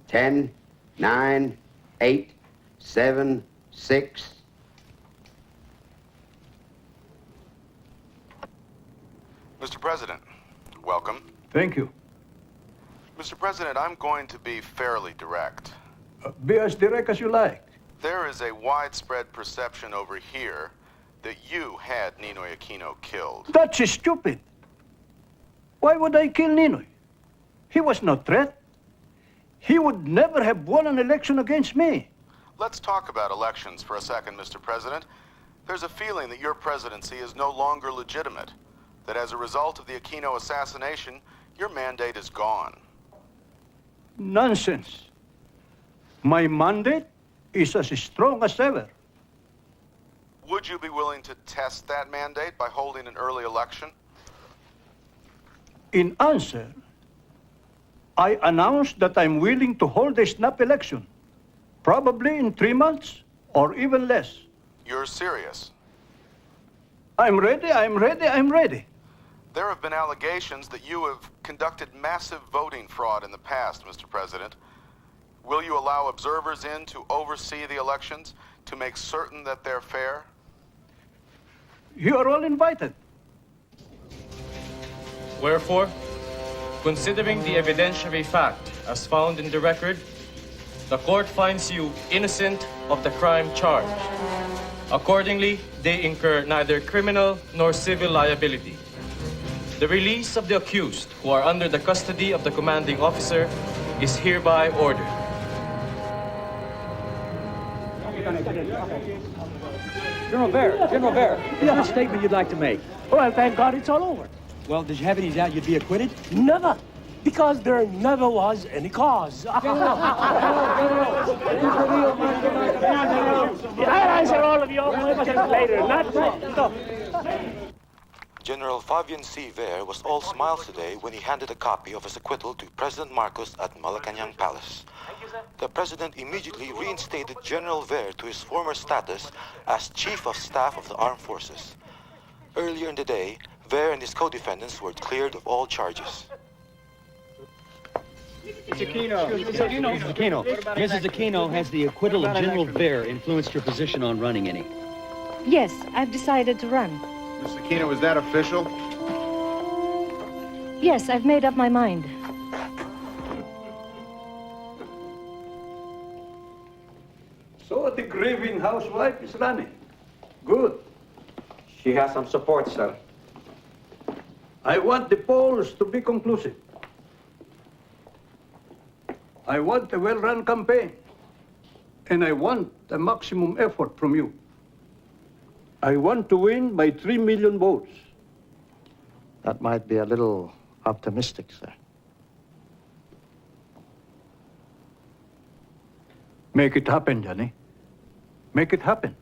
10, 9, 8, 7, 6. Mr. President, welcome. Thank you. Mr. President, I'm going to be fairly direct. Be as direct as you like. There is a widespread perception over here that you had Ninoy Aquino killed. That's stupid. Why would I kill Ninoy? He was no threat. He would never have won an election against me. Let's talk about elections for a second, Mr. President. There's a feeling that your presidency is no longer legitimate, that as a result of the Aquino assassination, your mandate is gone. Nonsense. My mandate is as strong as ever. Would you be willing to test that mandate by holding an early election? In answer, I announced that I'm willing to hold a snap election, probably in 3 months or even less. You're serious? I'm ready, I'm ready, I'm ready. There have been allegations that you have conducted massive voting fraud in the past, Mr. President. Will you allow observers in to oversee the elections to make certain that they're fair? You are all invited. Wherefore, considering the evidentiary fact as found in the record, the court finds you innocent of the crime charged. Accordingly, they incur neither criminal nor civil liability. The release of the accused who are under the custody of the commanding officer is hereby ordered. General Ver, is there a statement you'd like to make? Well, thank God it's all over. Well, did you have any doubt you'd be acquitted? Never. Because there never was any cause. I'll answer all of your questions later, not now. General Fabian C. Ver was all smiles today when he handed a copy of his acquittal to President Marcos at Malacanang Palace. The president immediately reinstated General Ver to his former status as Chief of Staff of the Armed Forces. Earlier in the day, Ver and his co-defendants were cleared of all charges. Mrs. Aquino, has the acquittal of General Ver influenced your position on running any? Yes, I've decided to run. Mr. Aquino, is that official? Yes, I've made up my mind. So the grieving housewife is running. Good. She has some support, sir. I want the polls to be conclusive. I want a well-run campaign. And I want a maximum effort from you. I want to win by 3 million votes. That might be a little optimistic, sir. Make it happen, Johnny. Make it happen.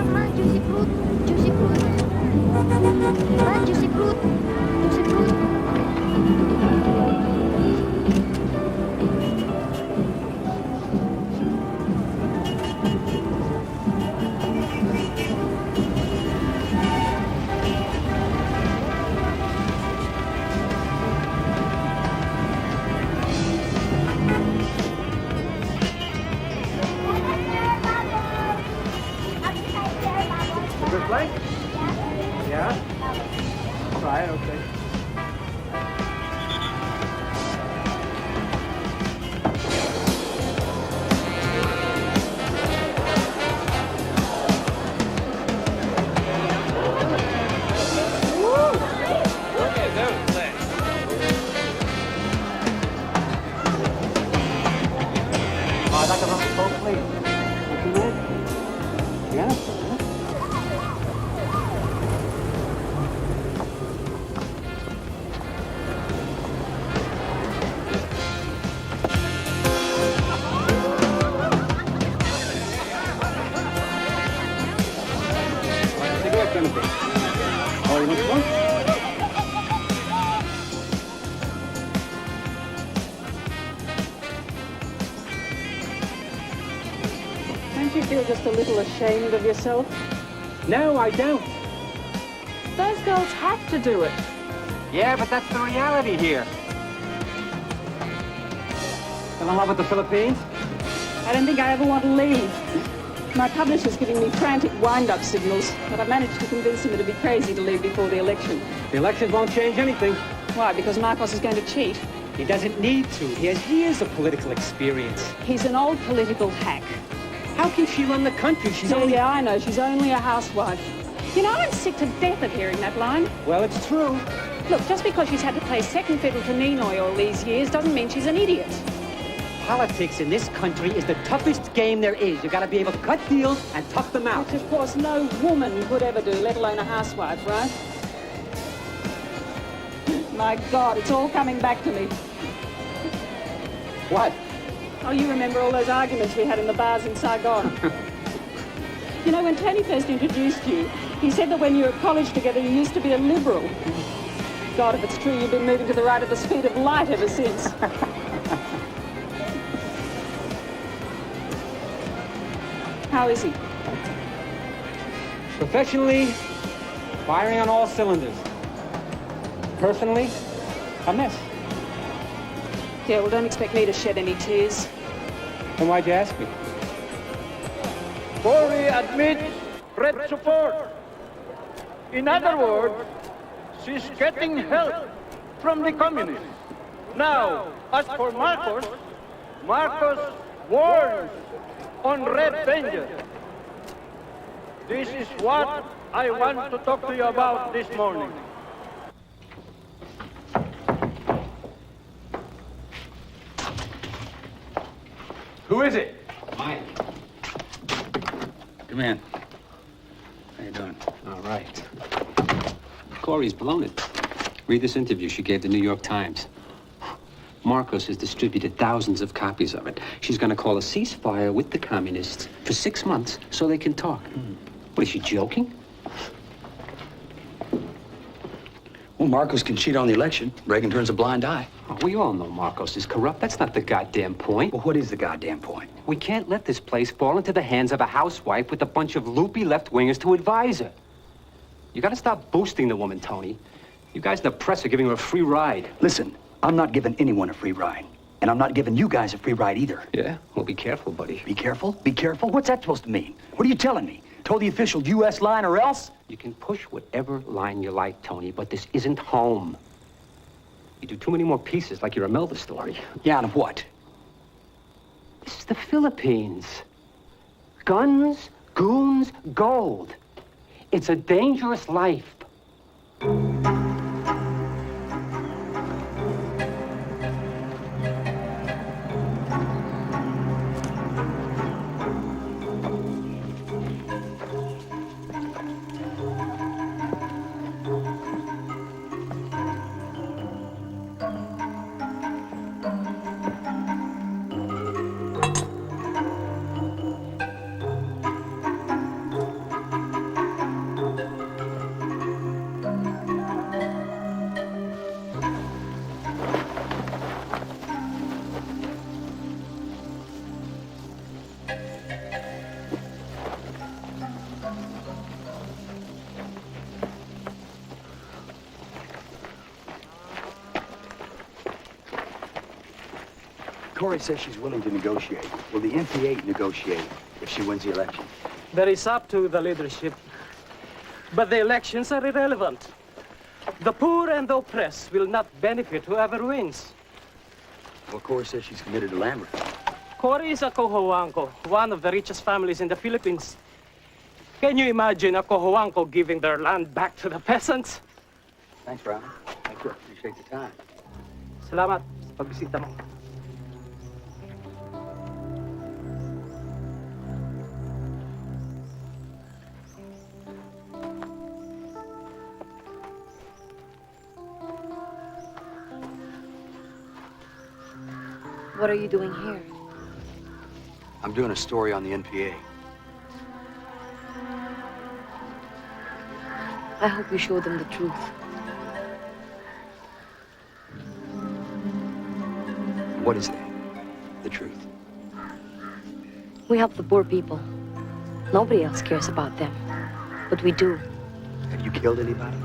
Ma, juicy fruit, juicy fruit. Ma, juicy fruit, juicy fruit. Overflank? Yeah? Try it, okay. I'd like a round of Coke, please. Yeah. Oh, you want one? Don't you feel just a little ashamed of yourself? No, I don't. Those girls have to do it. Yeah, but that's the reality here. Still in love with the Philippines? I don't think I ever want to leave. My publisher's giving me frantic wind-up signals, but I've managed to convince him it'd be crazy to leave before the election. The elections won't change anything. Why? Because Marcos is going to cheat. He doesn't need to. He has years of political experience. He's an old political hack. How can she run the country? She's only... Yeah, I know. She's only a housewife. You know, I'm sick to death of hearing that line. Well, it's true. Look, just because she's had to play second fiddle to Ninoy all these years doesn't mean she's an idiot. Politics in this country is the toughest game there is. You gotta be able to cut deals and tough them out. Which, of course, no woman could ever do, let alone a housewife, right? My God, it's all coming back to me. What? Oh, you remember all those arguments we had in the bars in Saigon? You know, when Tony first introduced you, he said that when you were at college together, you used to be a liberal. God, if it's true, you've been moving to the right at the speed of light ever since. How is he? Professionally, firing on all cylinders. Personally, a mess. Yeah, well, don't expect me to shed any tears. Then why'd you ask me? Corey admits red support. In other words, she's getting help from the communists. Now, as for Marcos, Marcos warns on red danger. This is what I want to talk to you about this morning. Who is it? Mike. Come in. How you doing? All right. Corey's blown it. Read this interview she gave the New York Times. Marcos has distributed thousands of copies of it. She's going to call a ceasefire with the communists for 6 months so they can talk. What, is she joking? Well, Marcos can cheat on the election. Reagan turns a blind eye. Oh, we all know Marcos is corrupt. That's not the goddamn point. Well, what is the goddamn point? We can't let this place fall into the hands of a housewife with a bunch of loopy left-wingers to advise her. You got to stop boosting the woman, Tony. You guys in the press are giving her a free ride. Listen, I'm not giving anyone a free ride. And I'm not giving you guys a free ride either. Yeah? Well, be careful, buddy. Be careful? Be careful? What's that supposed to mean? What are you telling me? Toe the official U.S. line or else? You can push whatever line you like, Tony, but this isn't home. You do too many more pieces like you're a Melville story. Yeah, and what? This is the Philippines. Guns, goons, gold. It's a dangerous life. Corey says she's willing to negotiate. Will the NPA negotiate if she wins the election? That is up to the leadership. But the elections are irrelevant. The poor and the oppressed will not benefit whoever wins. Well, Corey says she's committed to land reform. Cory is a Cojuangco, one of the richest families in the Philippines. Can you imagine a Cojuangco giving their land back to the peasants? Thanks, Brian. Thank you. Appreciate the time. Salamat sa pagbisita mo. What are you doing here? I'm doing a story on the NPA. I hope you show them the truth. What is that? The truth? We help the poor people. Nobody else cares about them. But we do. Have you killed anybody?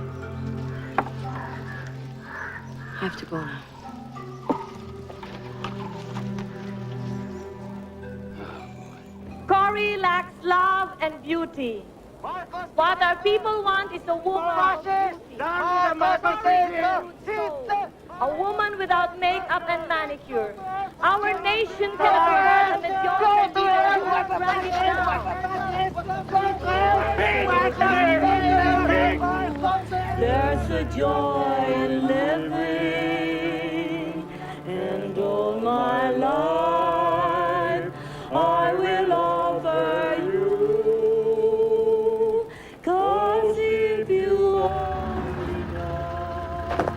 I have to go now. Cory lacks love and beauty. What our people want is a woman a woman without makeup and manicure. Our nation can afford a mediocre There's a joy in living, and all my life I will offer you. 'Cause if you only know,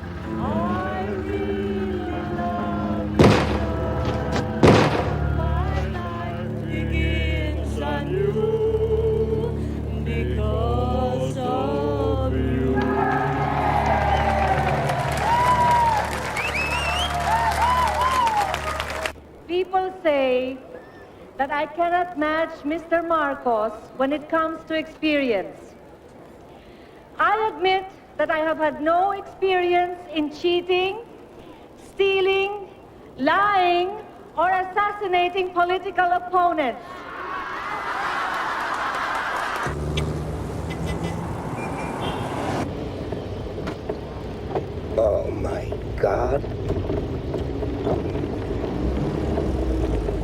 I really love you. My life begins anew because of you. People say that I cannot match Mr. Marcos when it comes to experience. I admit that I have had no experience in cheating, stealing, lying, or assassinating political opponents. Oh, my God.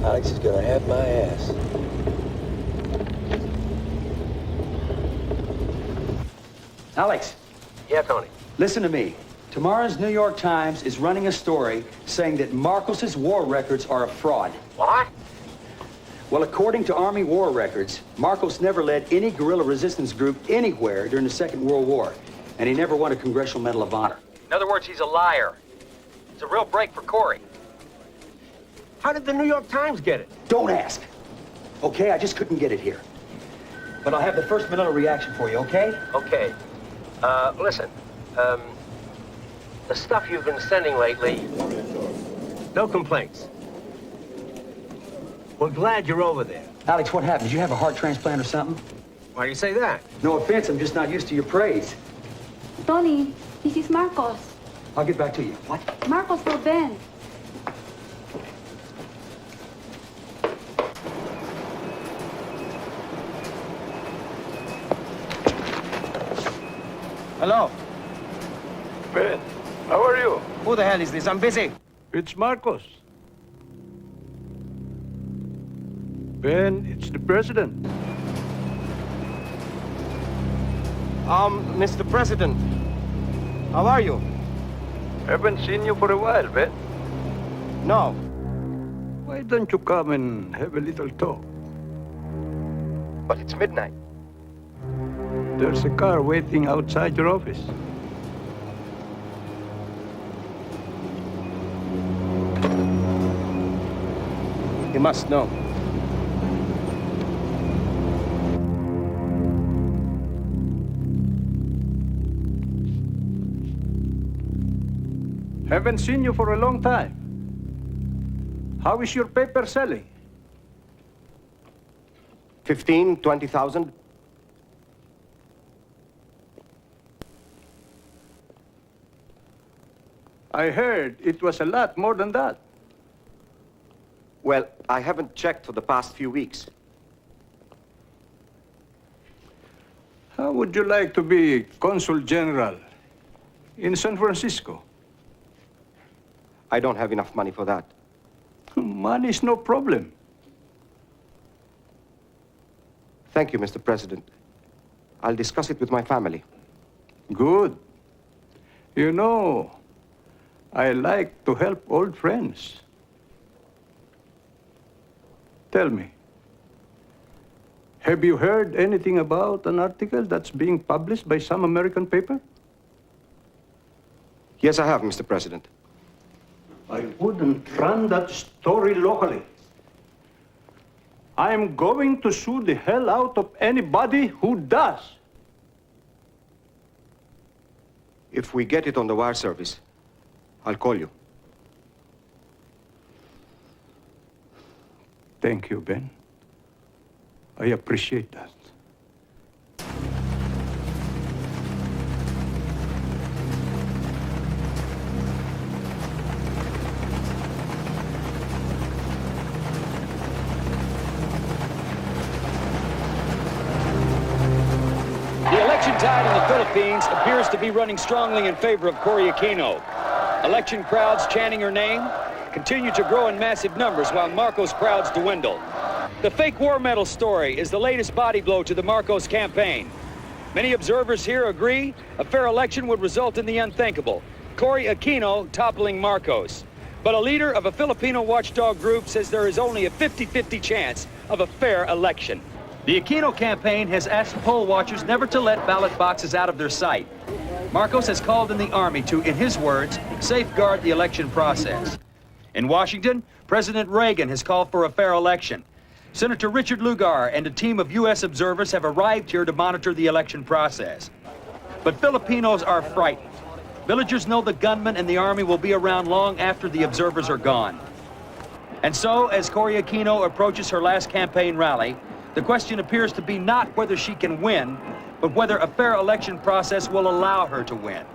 Alex is gonna have my ass. Alex. Yeah, Tony. Listen to me. Tomorrow's New York Times is running a story saying that Marcos's war records are a fraud. What? Well, according to Army war records, Marcos never led any guerrilla resistance group anywhere during the Second World War, and he never won a Congressional Medal of Honor. In other words, he's a liar. It's a real break for Cory. How did the New York Times get it? Don't ask. Okay, I just couldn't get it here. But I'll have the first Manila reaction for you, okay? Okay. Listen. The stuff you've been sending lately, no complaints. We're glad you're over there. Alex, what happened? Did you have a heart transplant or something? Why do you say that? No offense, I'm just not used to your praise. Tony, this is Marcos. I'll get back to you. What? Marcos for Ben. Hello? Ben, how are you? Who the hell is this? I'm busy. It's Marcos. Ben, it's the president. Mr. President, how are you? Haven't seen you for a while, Ben. No. Why don't you come and have a little talk? But it's midnight. There's a car waiting outside your office. He must know. Haven't seen you for a long time. How is your paper selling? 15, 20,000. I heard it was a lot more than that. Well, I haven't checked for the past few weeks. How would you like to be Consul General in San Francisco? I don't have enough money for that. Money's no problem. Thank you, Mr. President. I'll discuss it with my family. Good. You know, I like to help old friends. Tell me, have you heard anything about an article that's being published by some American paper? Yes, I have, Mr. President. I wouldn't run that story locally. I'm going to sue the hell out of anybody who does. If we get it on the wire service, I'll call you. Thank you, Ben. I appreciate that. The election tide in the Philippines appears to be running strongly in favor of Cory Aquino. Election crowds chanting her name continue to grow in massive numbers while Marcos crowds dwindle. The fake war medal story is the latest body blow to the Marcos campaign. Many observers here agree a fair election would result in the unthinkable, Cory Aquino toppling Marcos. But a leader of a Filipino watchdog group says there is only a 50-50 chance of a fair election. The Aquino campaign has asked poll watchers never to let ballot boxes out of their sight. Marcos has called in the army to, in his words, safeguard the election process. In Washington, President Reagan has called for a fair election. Senator Richard Lugar and a team of U.S. observers have arrived here to monitor the election process. But Filipinos are frightened. Villagers know the gunmen and the army will be around long after the observers are gone. And so, as Cory Aquino approaches her last campaign rally, the question appears to be not whether she can win, but whether a fair election process will allow her to win.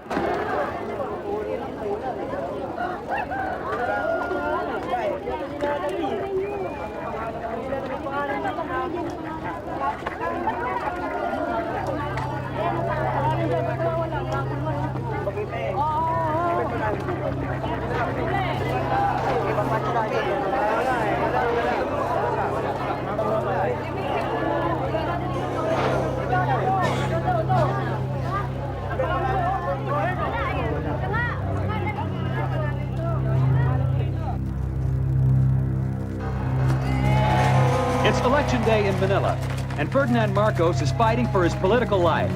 It's Election Day in Manila, and Ferdinand Marcos is fighting for his political life.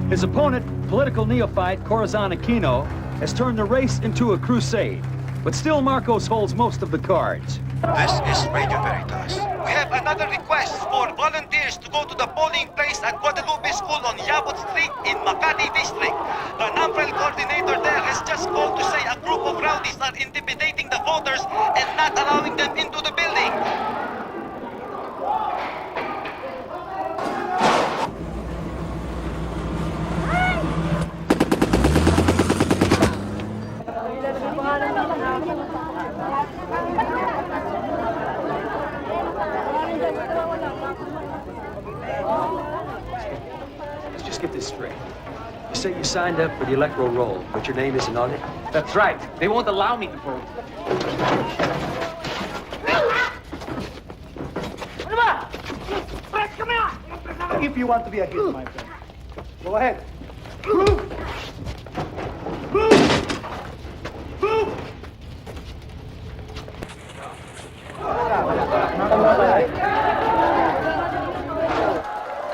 His opponent, political neophyte Corazon Aquino, has turned the race into a crusade. But still Marcos holds most of the cards. This is Radio Veritas. We have another request for volunteers to go to the polling place at Guadalupe School on Yabot Street in Makati District. The NAMPREL coordinator there has just called to say a group of rowdies are intimidating the voters and not allowing them into the building. Let's just get this straight. say you signed up for the electoral roll, but your name isn't on it? That's right. They won't allow me to vote. If you want to be a hero, my friend, go ahead. Good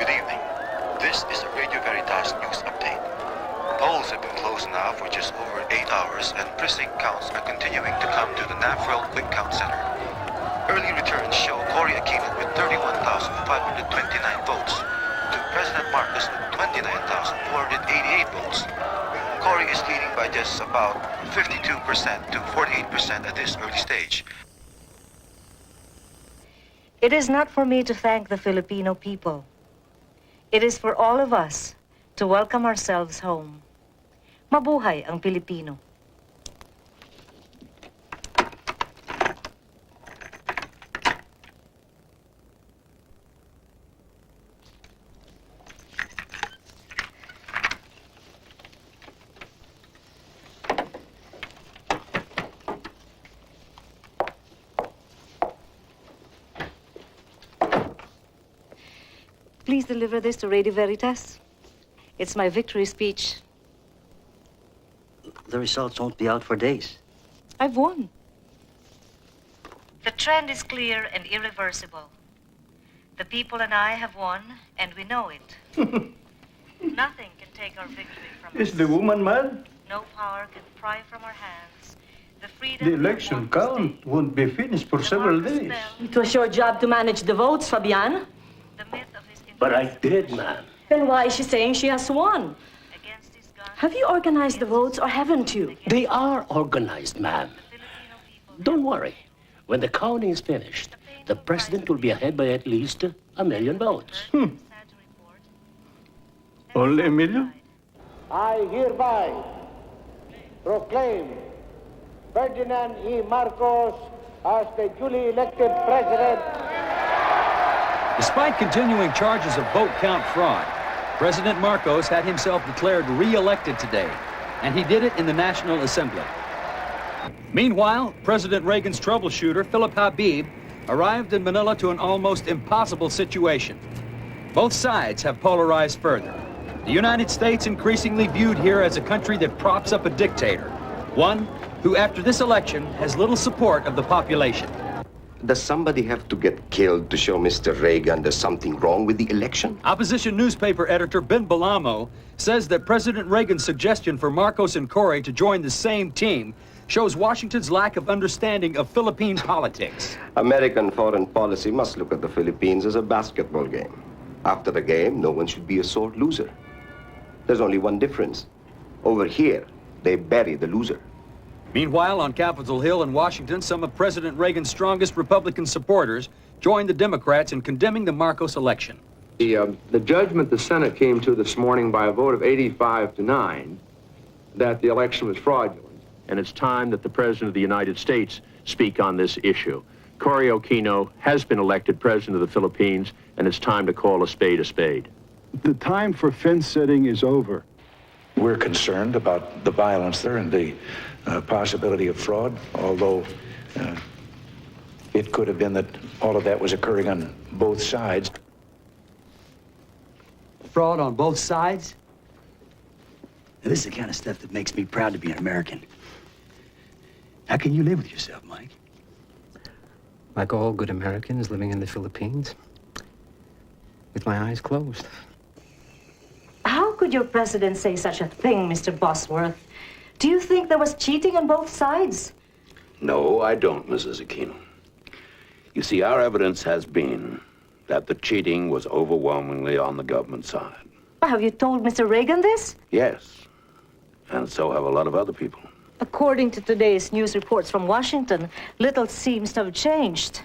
evening. This is a Radio Veritas news update. Polls have been closed now for just over 8 hours, and precinct counts are continuing to come to the NAFREL Quick Count Center. Early returns show Cory Aquino with 31,529 votes to President Marcos with 29,488 votes. Cory is leading by just about 52% to 48% at this early stage. It is not for me to thank the Filipino people. It is for all of us to welcome ourselves home. Mabuhay ang Pilipino. Please deliver this to Radio Veritas. It's my victory speech. The results won't be out for days. I've won. The trend is clear and irreversible. The people and I have won, and we know it. Nothing can take our victory from us. Is the woman mad? No power can pry from our hands the freedom. The election count won't be finished for several days. It was your job to manage the votes, Fabian. But I did, ma'am. Then why is she saying she has won? Have you organized the votes or haven't you? They are organized, ma'am. Don't worry. When the counting is finished, the president will be ahead by at least 1 million votes. Only 1 million? I hereby proclaim Ferdinand E. Marcos as the duly elected president. Despite continuing charges of vote count fraud, President Marcos had himself declared re-elected today, and he did it in the National Assembly. Meanwhile, President Reagan's troubleshooter, Philip Habib, arrived in Manila to an almost impossible situation. Both sides have polarized further. The United States increasingly viewed here as a country that props up a dictator, one who, after this election, has little support of the population. Does somebody have to get killed to show Mr. Reagan there's something wrong with the election? Opposition newspaper editor Ben Balamo says that President Reagan's suggestion for Marcos and Cory to join the same team shows Washington's lack of understanding of Philippine politics. American foreign policy must look at the Philippines as a basketball game. After the game, no one should be a sore loser. There's only one difference. Over here, they bury the loser. Meanwhile, on Capitol Hill in Washington, some of President Reagan's strongest Republican supporters joined the Democrats in condemning the Marcos election. The judgment the Senate came to this morning by a vote of 85-9 that the election was fraudulent. And it's time that the President of the United States speak on this issue. Cory Aquino has been elected President of the Philippines, and it's time to call a spade a spade. The time for fence setting is over. We're concerned about the violence there and the possibility of fraud, although it could have been that all of that was occurring on both sides. Fraud on both sides? Now, this is the kind of stuff that makes me proud to be an American. How can you live with yourself, Mike? Like all good Americans living in the Philippines, with my eyes closed. How could your president say such a thing, Mr. Bosworth? Do you think there was cheating on both sides? No, I don't, Mrs. Aquino. You see, our evidence has been that the cheating was overwhelmingly on the government side. Have you told Mr. Reagan this? Yes, and so have a lot of other people. According to today's news reports from Washington, little seems to have changed.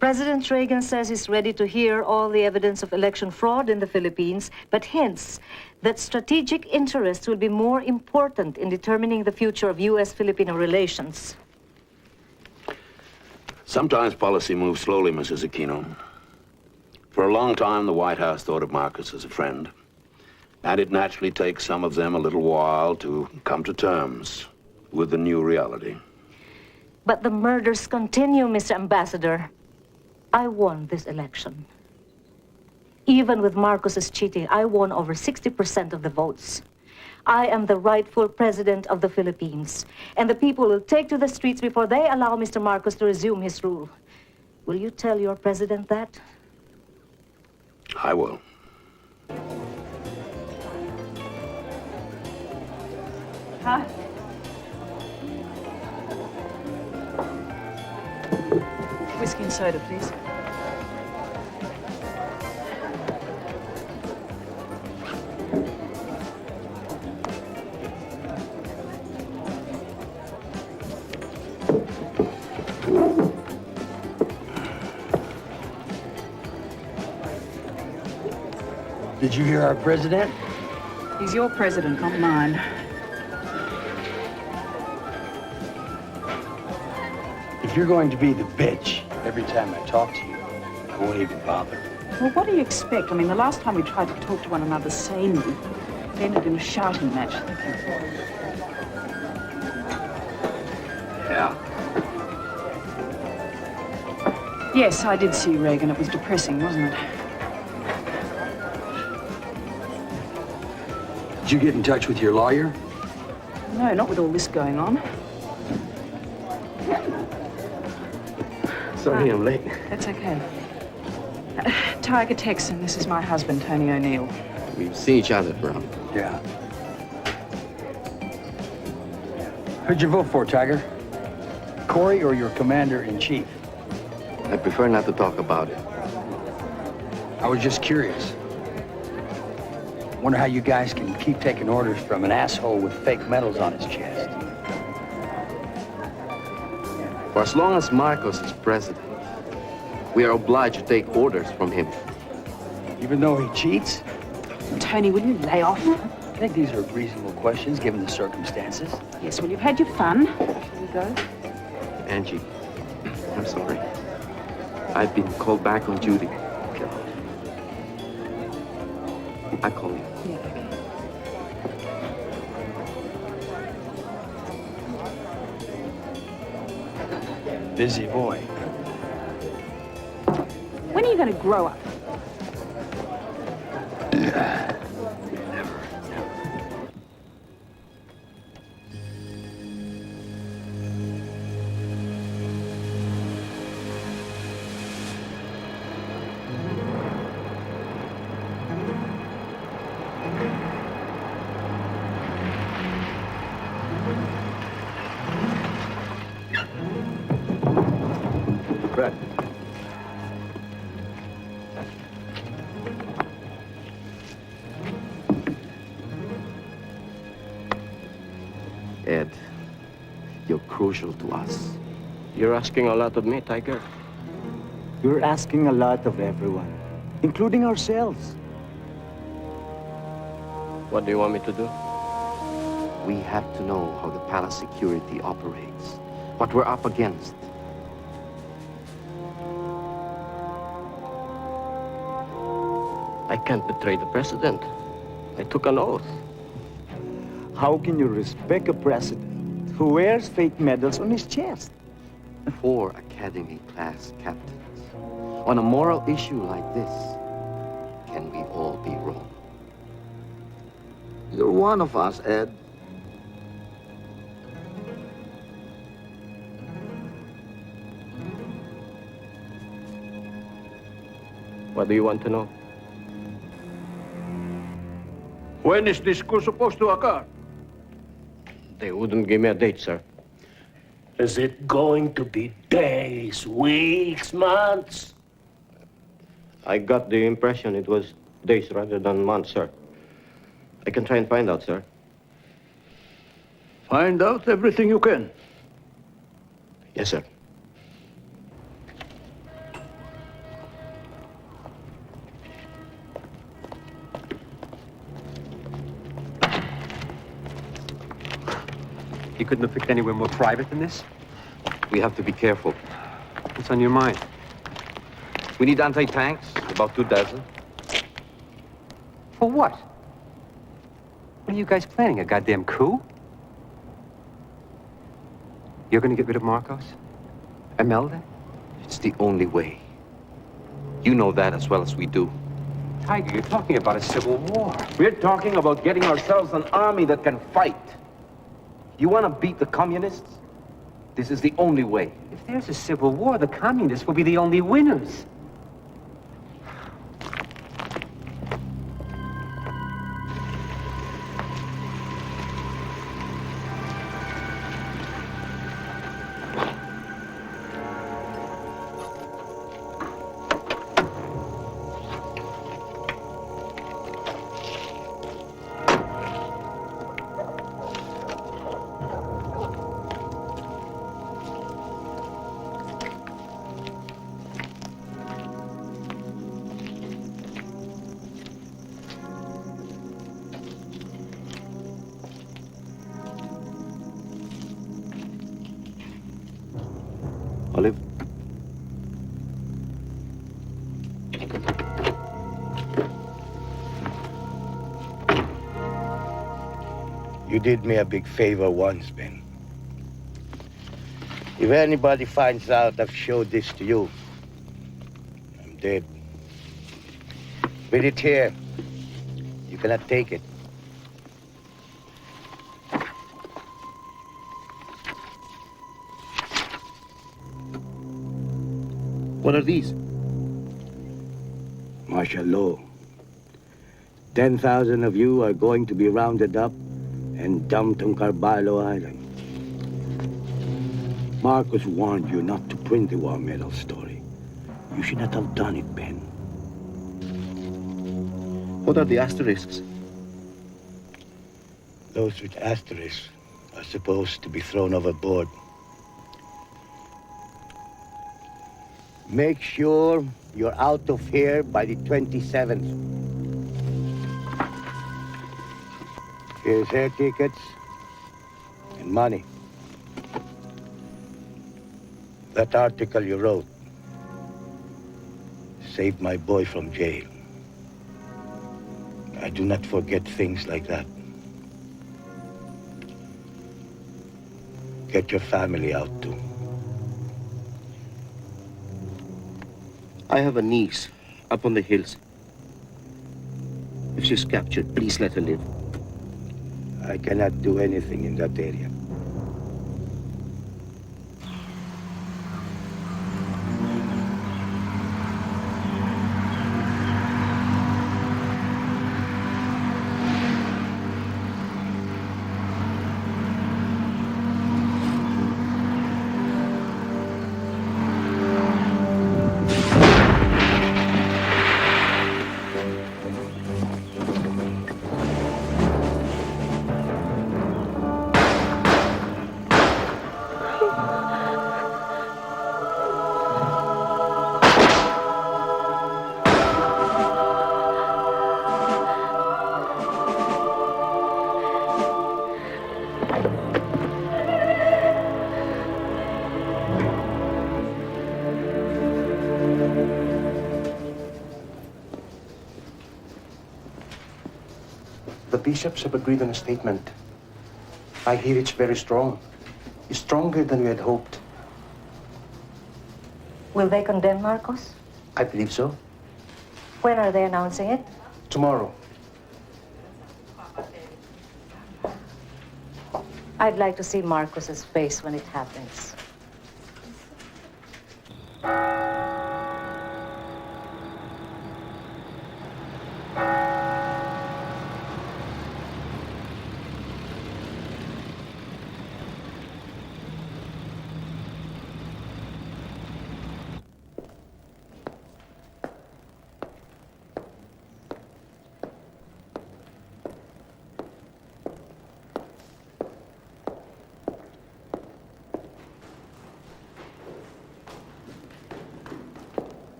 President Reagan says he's ready to hear all the evidence of election fraud in the Philippines, but hints that strategic interests will be more important in determining the future of U.S.-Filipino relations. Sometimes policy moves slowly, Mrs. Aquino. For a long time, the White House thought of Marcos as a friend. And it naturally takes some of them a little while to come to terms with the new reality. But the murders continue, Mr. Ambassador. I won this election. Even with Marcos's cheating, I won over 60% of the votes. I am the rightful president of the Philippines, and the people will take to the streets before they allow Mr. Marcos to resume his rule. Will you tell your president that? I will. Hi. Whiskey and soda, please. Did you hear our president? He's your president, not mine. If you're going to be the bitch every time I talk to you, I won't even bother. Well, what do you expect? I mean, the last time we tried to talk to one another sanely, it ended in a shouting match. Thank you. Yeah. Yes, I did see Reagan. It was depressing, wasn't it? Did you get in touch with your lawyer? No, not with all this going on. Sorry I'm late. That's okay. Tiger Texan, this is my husband, Tony O'Neill. We've seen each other around. Yeah. Who'd you vote for, Tiger? Corey or your commander-in-chief? I prefer not to talk about it. I was just curious. Wonder how you guys can keep taking orders from an asshole with fake medals on his chest. For as long as Marcos is president, we are obliged to take orders from him. Even though he cheats? Tony, will you lay off? I think these are reasonable questions, given the circumstances. Yes, well, you've had your fun. Shall we go? Angie, I'm sorry. I've been called back on duty. I call you. Yeah, okay. Busy boy. When are you going to grow up? Fred. Ed, you're crucial to us. You're asking a lot of me, Tiger. You're asking a lot of everyone, including ourselves. What do you want me to do? We have to know how the palace security operates, what we're up against. I can't betray the president. I took an oath. How can you respect a president who wears fake medals on his chest? 4 Academy-class captains. On a moral issue like this, can we all be wrong? You're one of us, Ed. What do you want to know? When is this coup supposed to occur? They wouldn't give me a date, sir. Is it going to be days, weeks, months? I got the impression it was days rather than months, sir. I can try and find out, sir. Find out everything you can. Yes, sir. You couldn't have picked anywhere more private than this? We have to be careful. What's on your mind? We need anti-tanks, about 2 dozen. For what? What are you guys planning, a goddamn coup? You're gonna get rid of Marcos? Imelda? It's the only way. You know that as well as we do. Tiger, you're talking about a civil war. We're talking about getting ourselves an army that can fight. You want to beat the communists? This is the only way. If there's a civil war, the communists will be the only winners. Olive? You did me a big favor once, Ben. If anybody finds out I've showed this to you, I'm dead. With it here, you cannot take it. What are these? Martial law. 10,000 of you are going to be rounded up and dumped on Carballo Island. Marcos warned you not to print the war medal story. You should not have done it, Ben. What are the asterisks? Those with asterisks are supposed to be thrown overboard. Make sure you're out of here by the 27th. Here's air tickets and money. That article you wrote saved my boy from jail. I do not forget things like that. Get your family out too. I have a niece up on the hills. If she's captured, please let her live. I cannot do anything in that area. The bishops have agreed on a statement. I hear it's very strong. It's stronger than we had hoped. Will they condemn Marcos? I believe so. When are they announcing it? Tomorrow. I'd like to see Marcos's face when it happens.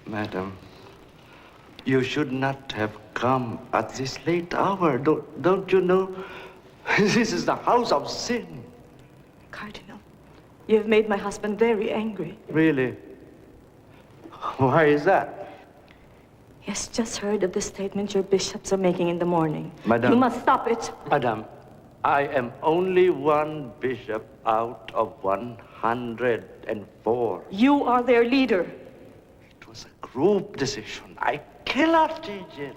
Madam, you should not have come at this late hour. Don't you know? This is the house of sin. Cardinal, you have made my husband very angry. Really? Why is that? He has just heard of the statement your bishops are making in the morning. Madam. You must stop it. Madam, I am only one bishop out of 104. You are their leader. It was a group decision. I cannot change it.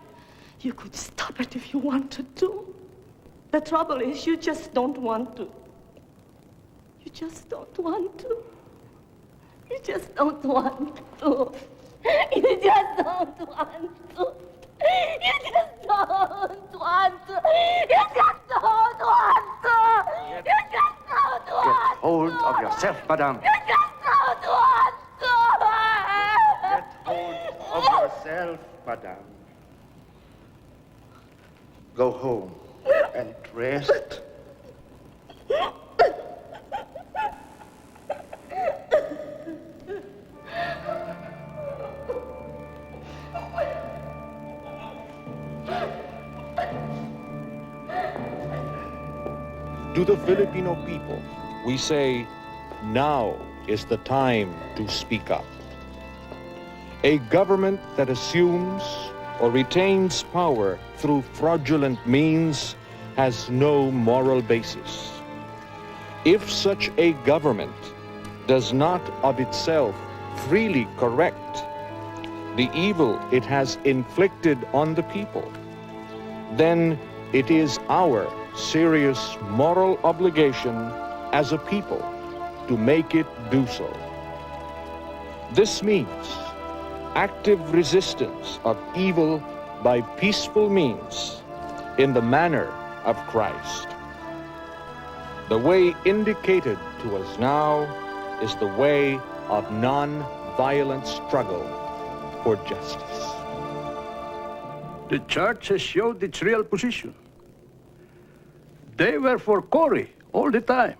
You could stop it if you wanted to. The trouble is, you just don't want to. You just don't want to. You just don't want to. You just don't want to. You just don't want to. You just don't want to. You just don't want to. Get hold of yourself, madam. You just don't want to. Get hold of yourself, madam. Go home and rest. To the Filipino people, we say, now is the time to speak up. A government that assumes or retains power through fraudulent means has no moral basis. If such a government does not of itself freely correct the evil it has inflicted on the people, then it is our serious moral obligation as a people to make it do so. This means active resistance of evil by peaceful means in the manner of Christ. The way indicated to us now is the way of non-violent struggle for justice. The church has showed its real position. They were for Cory all the time.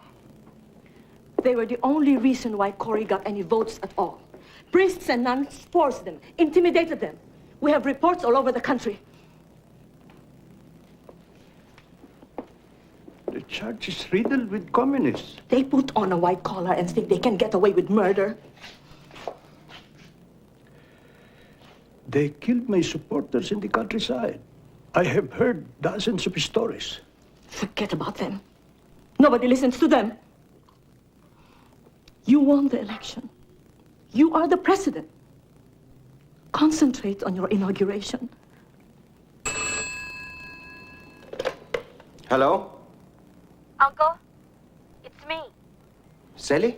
They were the only reason why Cory got any votes at all. Priests and nuns forced them, intimidated them. We have reports all over the country. The church is riddled with communists. They put on a white collar and think they can get away with murder. They killed my supporters in the countryside. I have heard dozens of stories. Forget about them. Nobody listens to them. You won the election. You are the president. Concentrate on your inauguration. Hello? Uncle, it's me. Sally?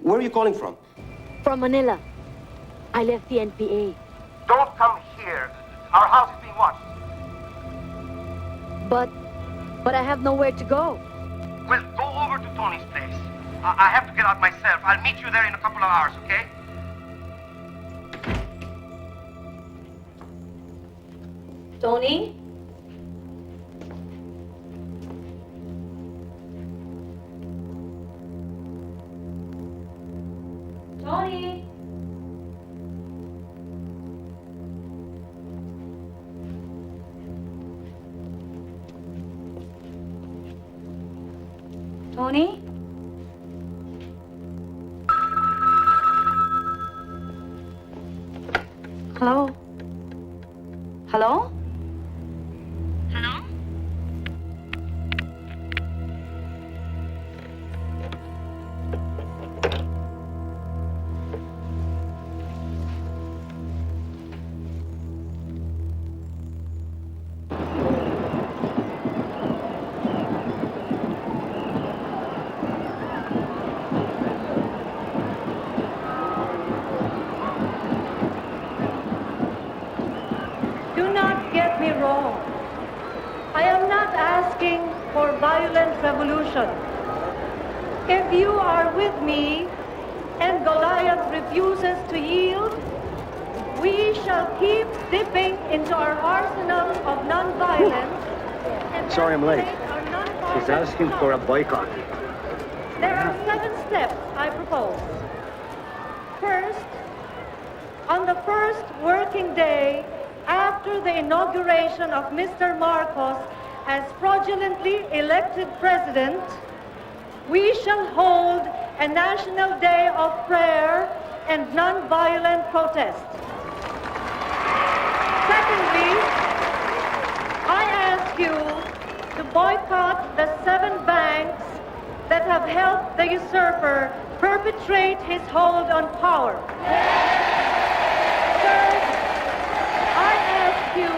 Where are you calling from? From Manila. I left the NPA. Don't come here. Our house is being watched. But I have nowhere to go. Well, go over to Tony's place. I have to get out myself. I'll meet you there in a couple of hours, okay? Tony? Tony? Tony? Hello? Hello? Hello? For violent revolution. If you are with me and Goliath refuses to yield, we shall keep dipping into our arsenal of nonviolence. Sorry I'm late. She's asking for a boycott. There are 7 steps I propose. First, on the first working day after the inauguration of Mr. Marcos as fraudulently elected president, we shall hold a national day of prayer and nonviolent protest. boycott the 7 banks that have helped the usurper perpetrate his hold on power. Third, I ask you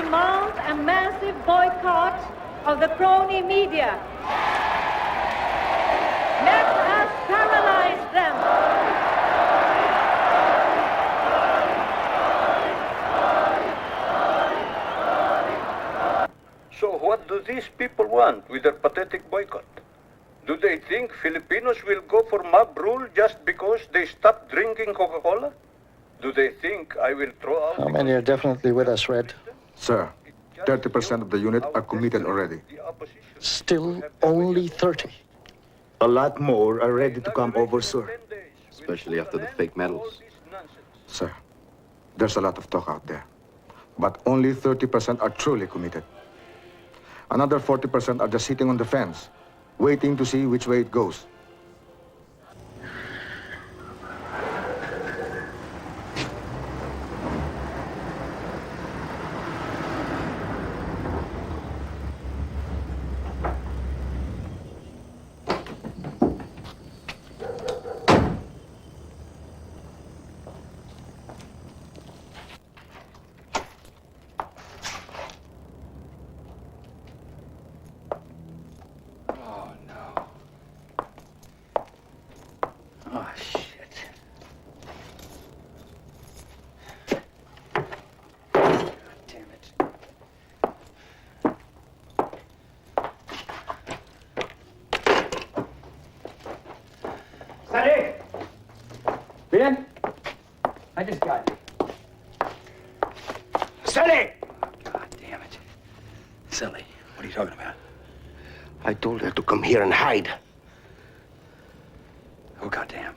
to mount a massive boycott of the crony media. Let us paralyze them. So what do these people want with their pathetic boycott? Do they think Filipinos will go for mob rule just because they stop drinking Coca-Cola? Do they think I will throw out... How many are definitely with us, Red? Sir, 30% of the unit are committed already. Still only 30. A lot more are ready to come over, sir. Especially after the fake medals. Sir, there's a lot of talk out there. But only 30% are truly committed. Another 40% are just sitting on the fence, waiting to see which way it goes. Oh, shit. God damn it. Sally! Ben? I just got you. Sally! God damn it. Silly. What are you talking about? I told her to come here and hide. Oh, goddamn.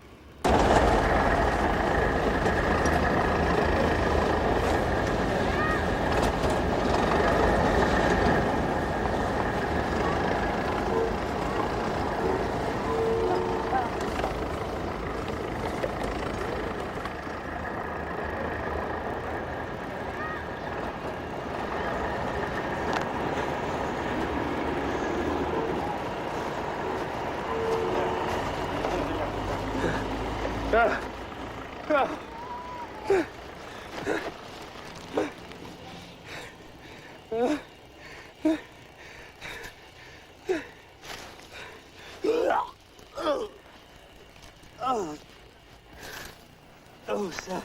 Oh, Sally.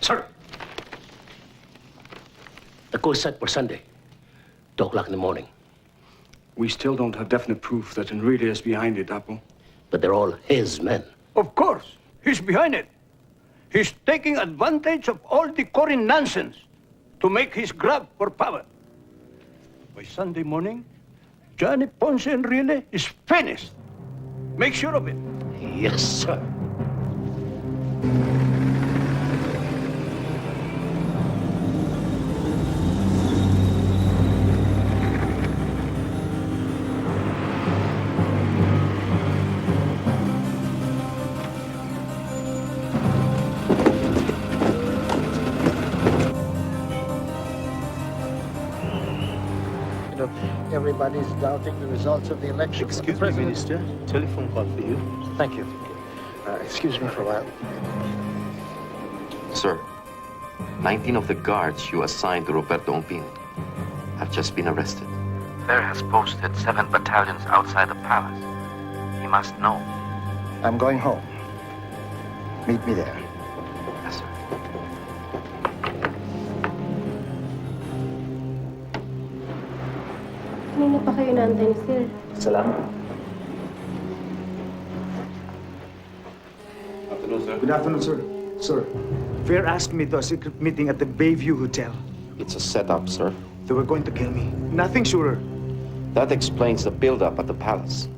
Sir! The course set for Sunday. 2 o'clock in the morning. We still don't have definite proof that Enrique is behind it, Apple. But they're all his men. Of course. He's behind it. He's taking advantage of all the Corin nonsense to make his grab for power. By Sunday morning, Johnny Ponce Enrile is finished. Make sure of it. Yes, sir. Everybody's doubting the results of the election. Excuse me, Minister. Telephone call for you. Thank you. Excuse me for a while. Sir, 19 of the guards you assigned to Roberto Ompin have just been arrested. There has posted 7 battalions outside the palace. He must know. I'm going home. Meet me there. Yes, sir. Kanina pa kayo naantay ni Sir. Salamat. Good afternoon, sir. Sir, Fair asked me to a secret meeting at the Bayview Hotel. It's a setup, sir. They were going to kill me. Nothing surer. That explains the build-up at the palace.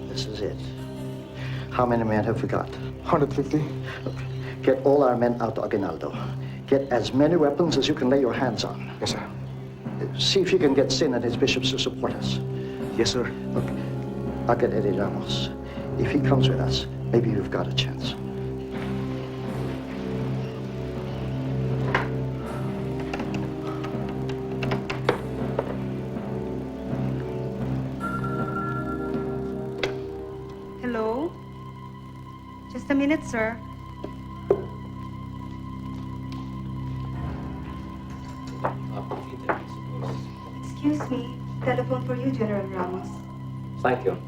This is it. How many men have we got? 150. Look, get all our men out to Aguinaldo. Get as many weapons as you can lay your hands on. Yes, sir. See if you can get Sin and his bishops to support us. Yes, sir. Okay. I'll get Eddie Ramos. If he comes with us, maybe you've got a chance. Hello? Just a minute, sir. Excuse me. Telephone for you, General Ramos. Thank you.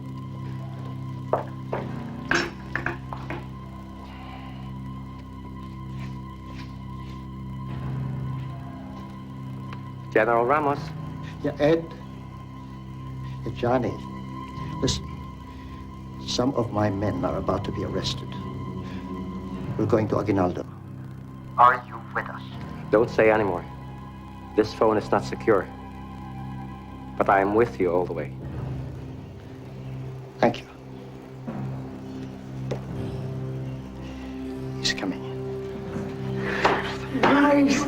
General Ramos. Yeah, Ed. Yeah, Johnny. Listen. Some of my men are about to be arrested. We're going to Aguinaldo. Are you with us? Don't say anymore. This phone is not secure. But I am with you all the way. Thank you. He's coming. Nice.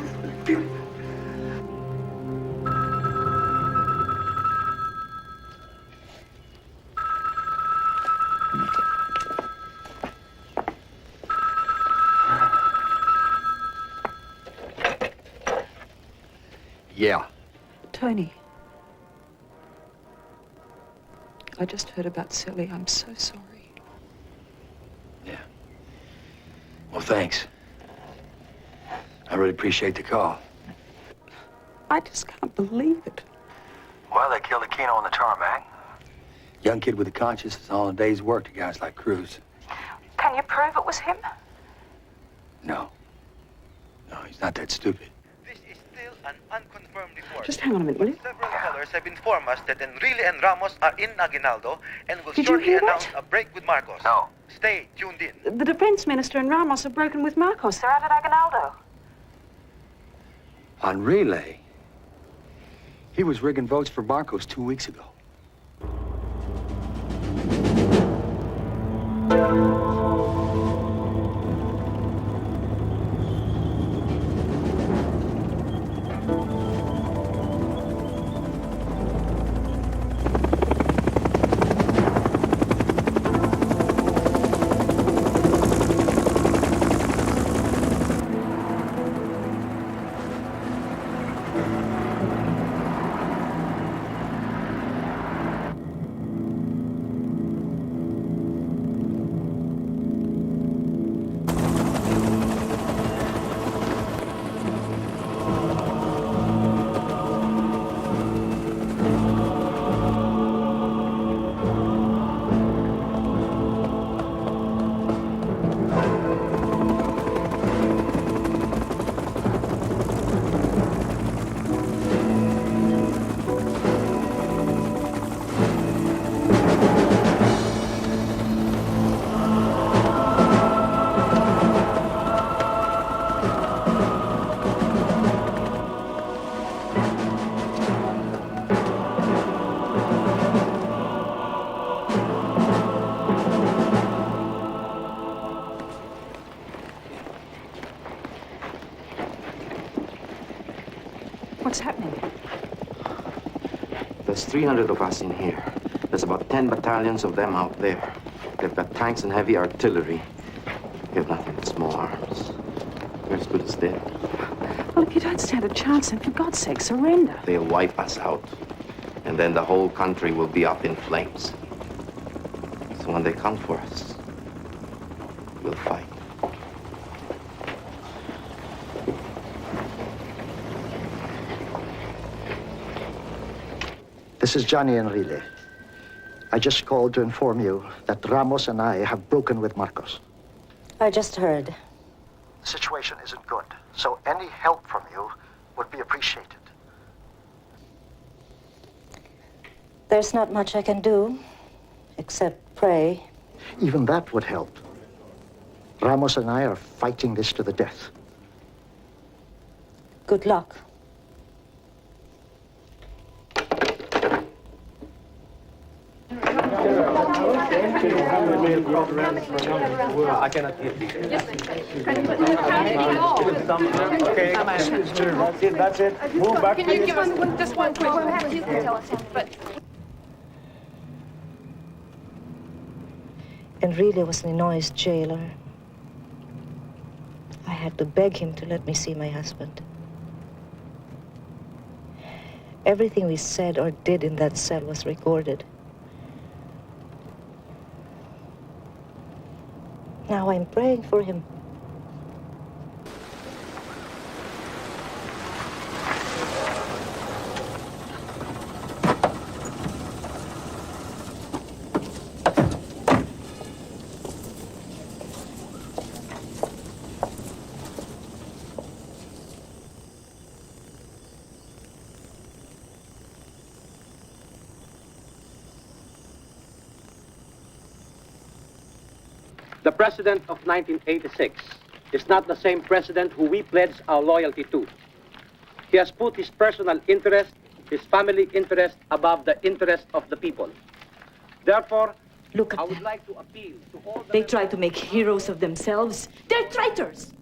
Yeah. Tony. I just heard about Sally. I'm so sorry. Well, thanks. I really appreciate the call. I just can't believe it. Well, they killed Aquino on the tarmac. Young kid with a conscience is all a day's work to guys like Cruz. Can you prove it was him? No. No, he's not that stupid. An unconfirmed report. Just hang on a minute, will you? Several tellers have informed us that Enrile and Ramos are in Aguinaldo and will Did you shortly hear announce that? a break with Marcos. No. Stay tuned in. The defense minister and Ramos have broken with Marcos. They're out at Aguinaldo. On relay? He was rigging votes for Marcos 2 weeks ago. What's happening? There's 300 of us in here. There's about 10 battalions of them out there. They've got tanks and heavy artillery. We have nothing but small arms. We're as good as dead. Well, if you don't stand a chance, then for God's sake, surrender. They'll wipe us out. And then the whole country will be up in flames. So when they come for us, we'll fight. This is Johnny Enrile. I just called to inform you that Ramos and I have broken with Marcos. I just heard. The situation isn't good, so any help from you would be appreciated. There's not much I can do, except pray. Even that would help. Ramos and I are fighting this to the death. Good luck. I cannot hear this. Okay, that's it. Move back, Can you please. give us just one quick? Perhaps you can tell us. But Enrile was Ninoy's jailer. I had to beg him to let me see my husband. Everything we said or did in that cell was recorded. Now I'm praying for him. The president of 1986 is not the same president who we pledge our loyalty to. He has put his personal interest, his family interest, above the interest of the people. Therefore, Look at I would them. like to appeal to all the They try to make heroes of themselves. They're traitors.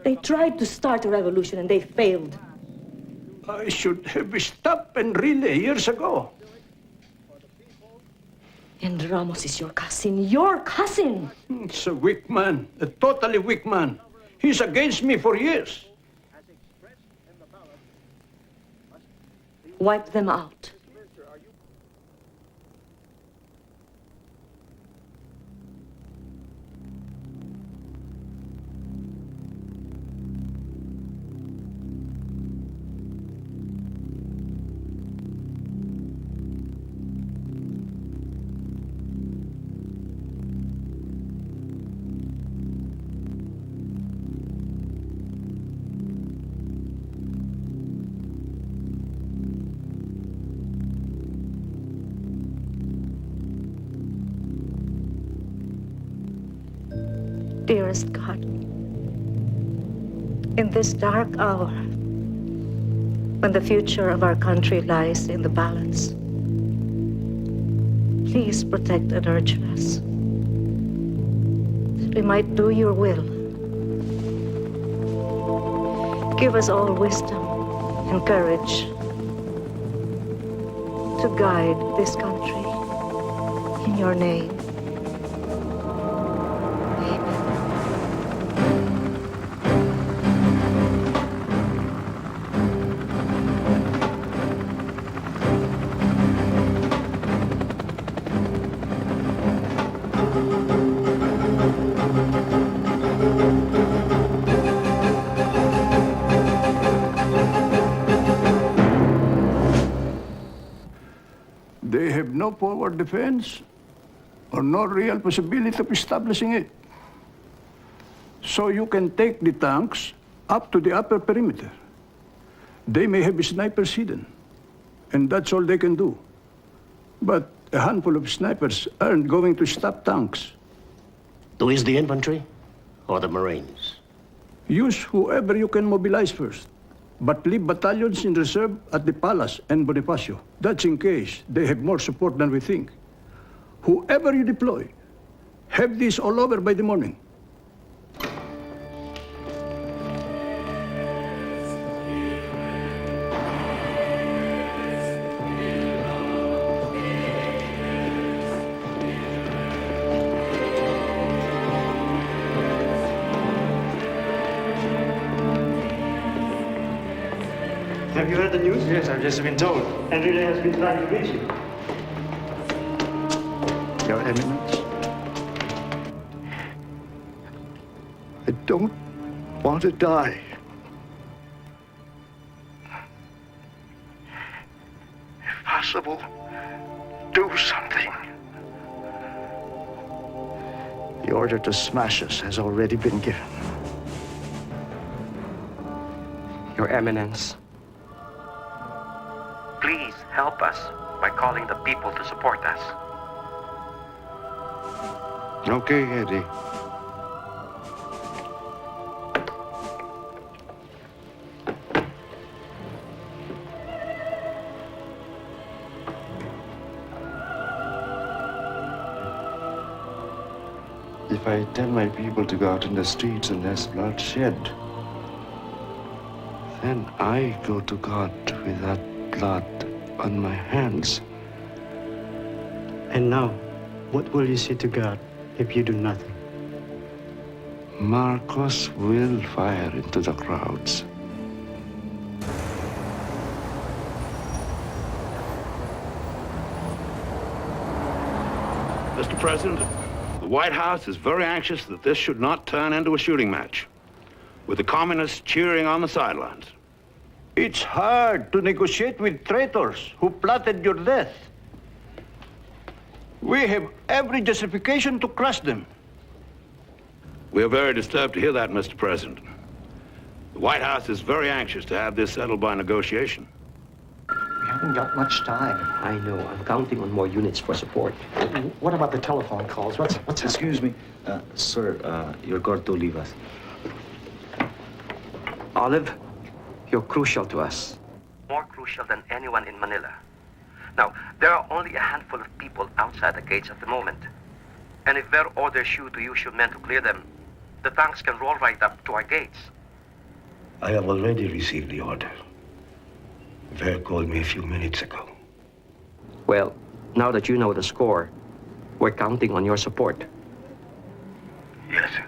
They tried to start a revolution and they failed. I should have stopped Enrile years ago. And Ramos is your cousin. Your cousin! He's a weak man, a totally weak man. He's against me for years. Wipe them out. Dearest God, in this dark hour, when the future of our country lies in the balance, please protect and nurture us, that we might do your will. Give us all wisdom and courage to guide this country in your name. They have no forward defense or no real possibility of establishing it. So you can take the tanks up to the upper perimeter. They may have snipers hidden, and that's all they can do. But a handful of snipers aren't going to stop tanks. To use the infantry or the Marines? Use whoever you can mobilize first, but leave battalions in reserve at the Palace and Bonifacio. That's in case they have more support than we think. Whoever you deploy, have this all over by the morning. Have you heard the news? Yes, I've just been told. Enrile has been trying to reach you. Your Eminence, I don't want to die. If possible, do something. The order to smash us has already been given. Your Eminence. Please help us by calling the people to support us. Okay, Eddie. if I tell my people to go out in the streets and there's bloodshed, then I go to God with that blood on my hands. And now, what will you say to God if you do nothing? Marcos will fire into the crowds. Mr. President, the White House is very anxious that this should not turn into a shooting match, with the communists cheering on the sidelines. It's hard to negotiate with traitors who plotted your death. We have every justification to crush them. We are very disturbed to hear that, Mr. President. The White House is very anxious to have this settled by negotiation. We haven't got much time. I know. I'm counting on more units for support. What about the telephone calls? What's Excuse me, sir, you're going to leave us. Olive, you're crucial to us. More crucial than anyone in Manila. Now, there are only a handful of people outside the gates at the moment. And if Ver orders you to use your men to clear them, the tanks can roll right up to our gates. I have already received the order. Ver called me a few minutes ago. Well, now that you know the score, we're counting on your support. Yes, sir.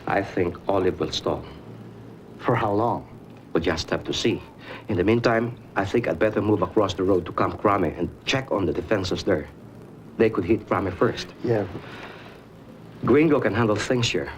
I think Olive will stall. For how long? We'll just have to see. In the meantime, I think I'd better move across the road to Camp Crame and check on the defenses there. They could hit Crame first. Yeah. Gringo can handle things here.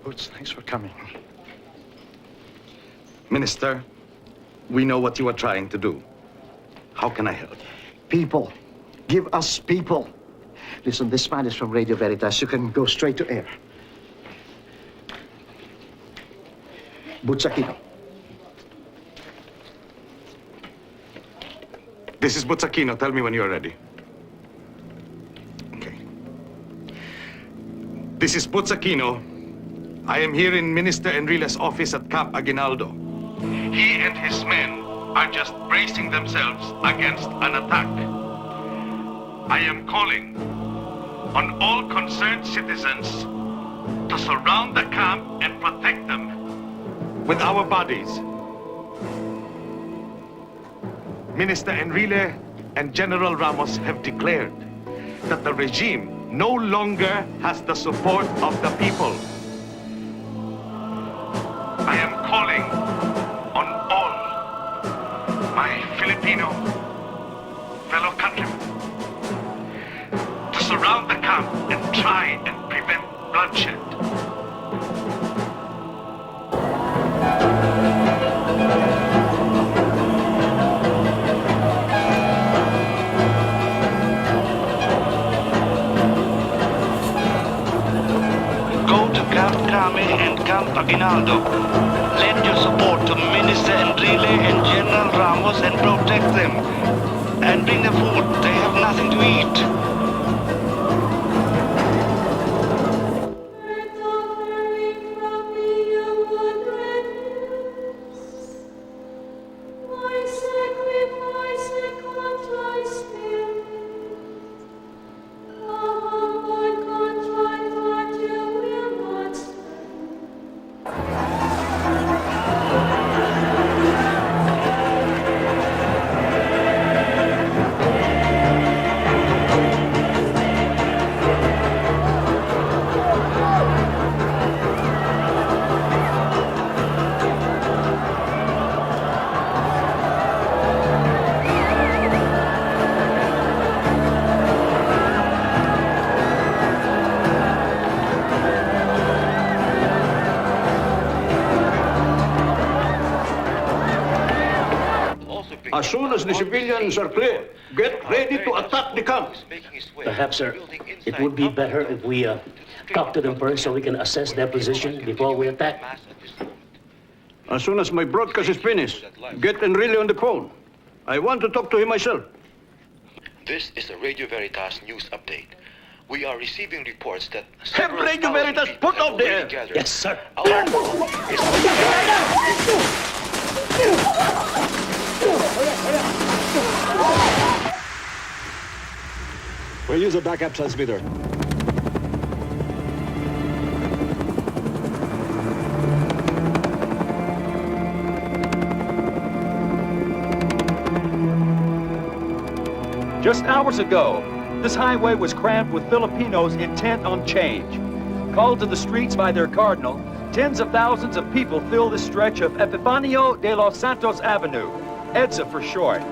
Boots, thanks for coming. Minister, we know what you are trying to do. How can I help? People. Give us people. Listen, this man is from Radio Veritas. You can go straight to air. Boots Aquino. This is Boots Aquino. Tell me when you're ready. Okay. This is Boots Aquino. I am here in Minister Enrile's office at Camp Aguinaldo. He and his men are just bracing themselves against an attack. I am calling on all concerned citizens to surround the camp and protect them with our bodies. Minister Enrile and General Ramos have declared that the regime no longer has the support of the people. I am calling on all my Filipino fellow countrymen to surround the camp and try and prevent bloodshed. Go to Camp Crame and Camp Aguinaldo. Lend your support to Minister Enrile and General Ramos and protect them. And bring them food. They have nothing to eat. As soon as the civilians are clear, get ready to attack the camp. Perhaps, sir, it would be better if we talk to them first so we can assess their position before we attack. As soon as my broadcast is finished, get Enrile on the phone. I want to talk to him myself. This is the Radio Veritas news update. We are receiving reports that Have Radio Veritas put out the air. Yes, sir. We'll use a backup transmitter. Just hours ago, this highway was crammed with Filipinos intent on change. Called to the streets by their cardinal, tens of thousands of people fill this stretch of Epifanio de los Santos Avenue, EDSA for short.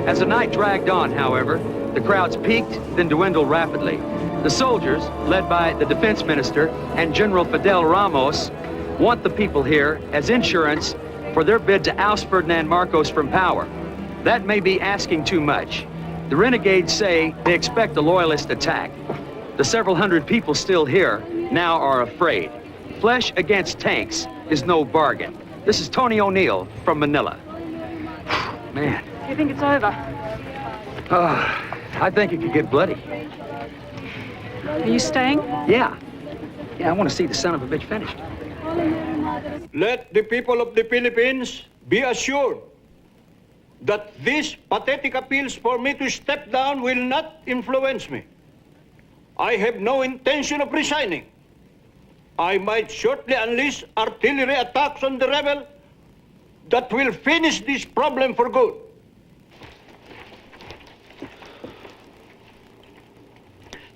As the night dragged on, however, the crowds peaked, then dwindled rapidly. The soldiers, led by the defense minister and General Fidel Ramos, want the people here as insurance for their bid to oust Ferdinand Marcos from power. That may be asking too much. The renegades say they expect a loyalist attack. The several hundred people still here now are afraid. Flesh against tanks is no bargain. This is Tony O'Neill from Manila. Man. You think it's over? I think it could get bloody. Are you staying? Yeah, I want to see the son of a bitch finished. Let the people of the Philippines be assured that these pathetic appeals for me to step down will not influence me. I have no intention of resigning. I might shortly unleash artillery attacks on the rebel that will finish this problem for good.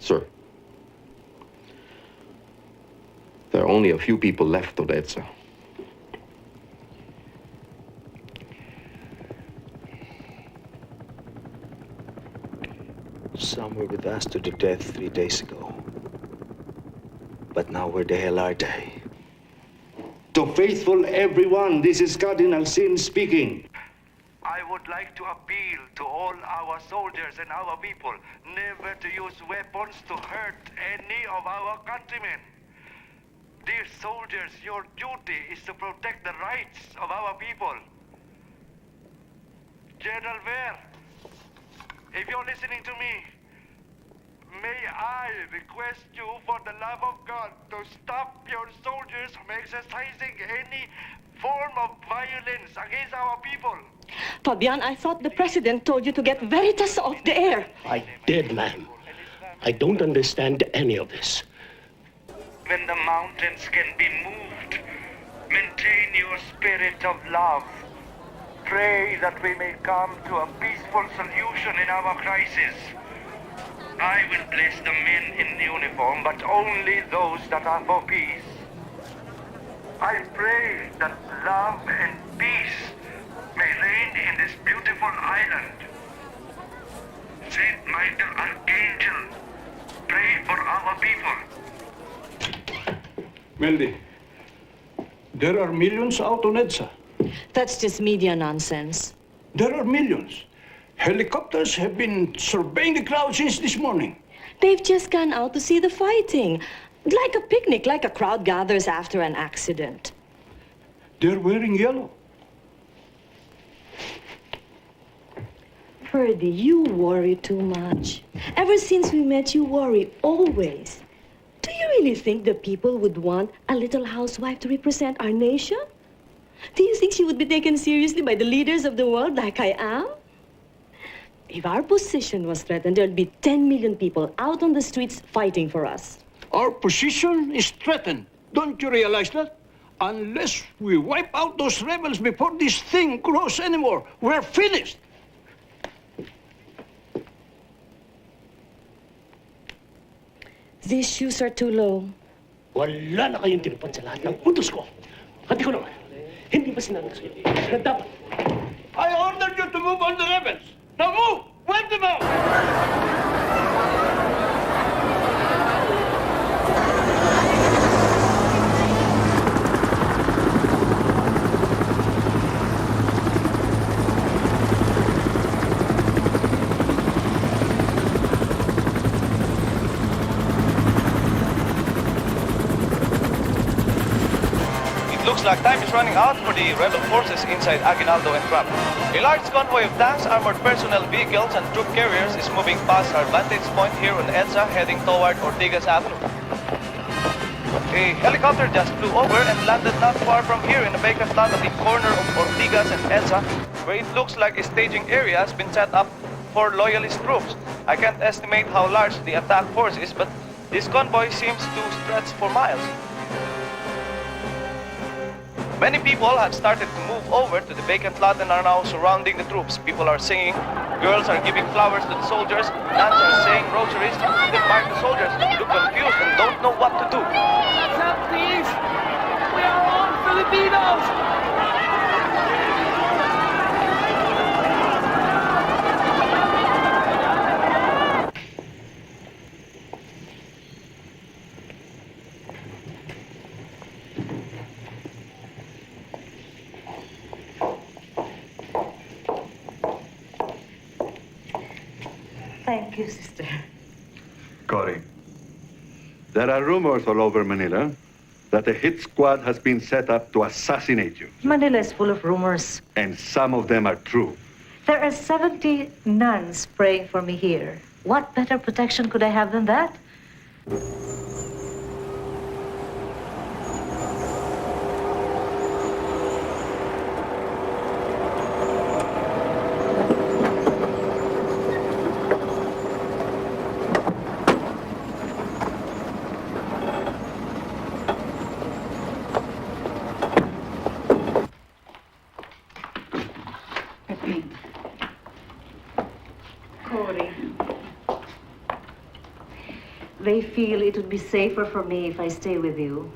Sir, there are only a few people left of the EDSA. Some were with us to the death 3 days ago. But now where the hell are they? To faithful everyone, this is Cardinal Sin speaking. I would like to appeal to all our soldiers and our people never to use weapons to hurt any of our countrymen. Dear soldiers, your duty is to protect the rights of our people. General Ver, if you're listening to me, may I request you for the love of God to stop your soldiers from exercising any form of violence against our people. Fabian, I thought the president told you to get Veritas off the air. I did, ma'am. I don't understand any of this. When the mountains can be moved, maintain your spirit of love. Pray that we may come to a peaceful solution in our crisis. I will bless the men in uniform, but only those that are for peace. I pray that love and peace may reign in this beautiful island. Saint Michael Archangel, pray for our people. Meldy, there are millions out on EDSA. That's just media nonsense. There are millions. Helicopters have been surveying the crowd since this morning. They've just gone out to see the fighting. Like a picnic, like a crowd gathers after an accident. They're wearing yellow. Ferdy, you worry too much. Ever since we met, you worry always. Do you really think the people would want a little housewife to represent our nation? Do you think she would be taken seriously by the leaders of the world like I am? If our position was threatened, there'd be 10 million people out on the streets fighting for us. Our position is threatened. Don't you realize that? Unless we wipe out those rebels before this thing grows anymore, we're finished. These shoes are too low. Wala na kayong tinupad sa lahat ng utos ko. Hati ko naman. Hindi ba sinabi sa'yo na dapat? I ordered you to move on the rebels. Now move! Wipe them out! looks like time is running out for the rebel forces inside Aguinaldo and Crab. A large convoy of tanks, armored personnel vehicles, and troop carriers is moving past our vantage point here on EDSA, heading toward Ortigas Avenue. A helicopter just flew over and landed not far from here in a vacant lot at the corner of Ortigas and EDSA, where it looks like a staging area has been set up for loyalist troops. I can't estimate how large the attack force is, but this convoy seems to stretch for miles. Many people have started to move over to the vacant lot and are now surrounding the troops. People are singing, girls are giving flowers to the soldiers, nuns are saying rosaries. The marked soldiers look confused and don't know what to do. Help, please! We are all Filipinos! Thank you, sister. Cory, there are rumors all over Manila that a hit squad has been set up to assassinate you. Manila is full of rumors. And some of them are true. There are 70 nuns praying for me here. What better protection could I have than that? Cory. They feel it would be safer for me if I stay with you.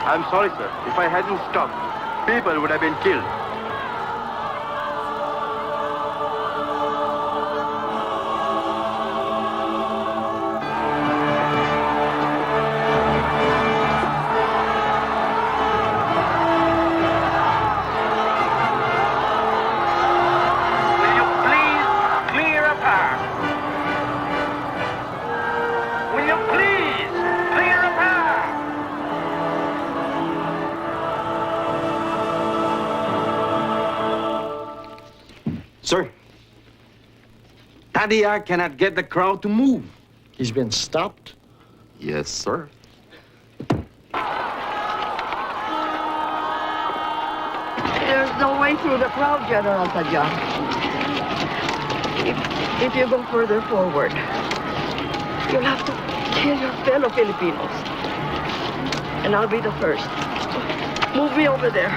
I'm sorry, sir. If I hadn't stopped, people would have been killed. Will you please clear a path? Will you please clear a path? Sir, Tadia cannot get the crowd to move. He's been stopped? Yes, sir. There's no way through the crowd, General Tadya. If you go further forward, you'll have to kill your fellow Filipinos. And I'll be the first. Move me over there.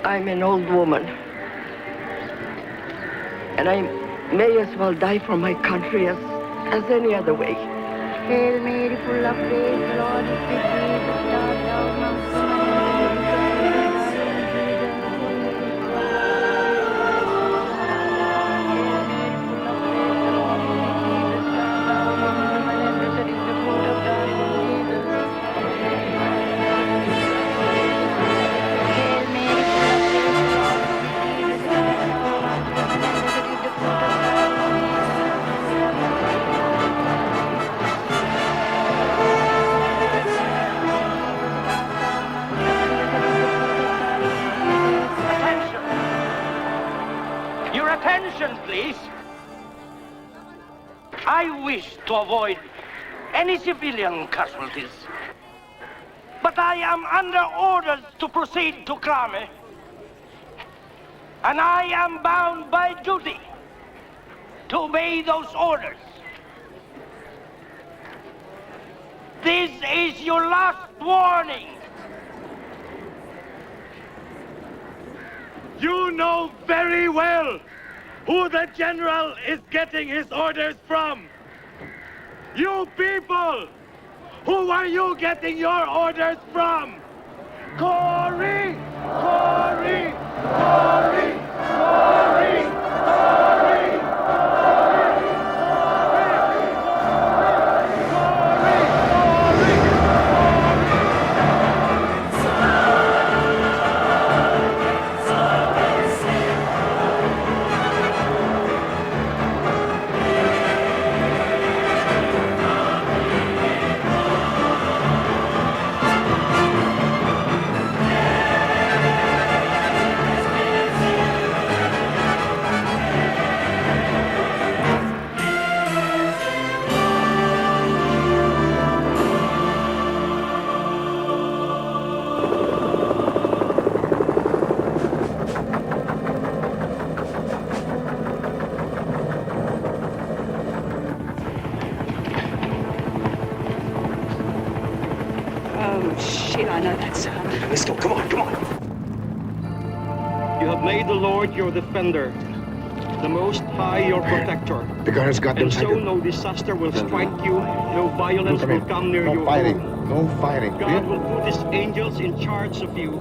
I'm an old woman. And I may as well die for my country as any other way. Hail Mary, full of grace, the Lord is with thee. Blessed art thou amongst women, and blessed is the fruit of thy womb, Jesus. Attention, please. I wish to avoid any civilian casualties. But I am under orders to proceed to Krame. And I am bound by duty to obey those orders. This is your last warning. You know very well who the general is getting his orders from. You people, who are you getting your orders from? Cory! Cory! Cory! Cory! Cory! I know that sound. Let's go. Come on, come on. You have made the Lord your defender, the Most High your protector. The guards got them. And so no disaster will strike you, no violence will come near you. No fighting. No fighting. God will put his angels in charge of you.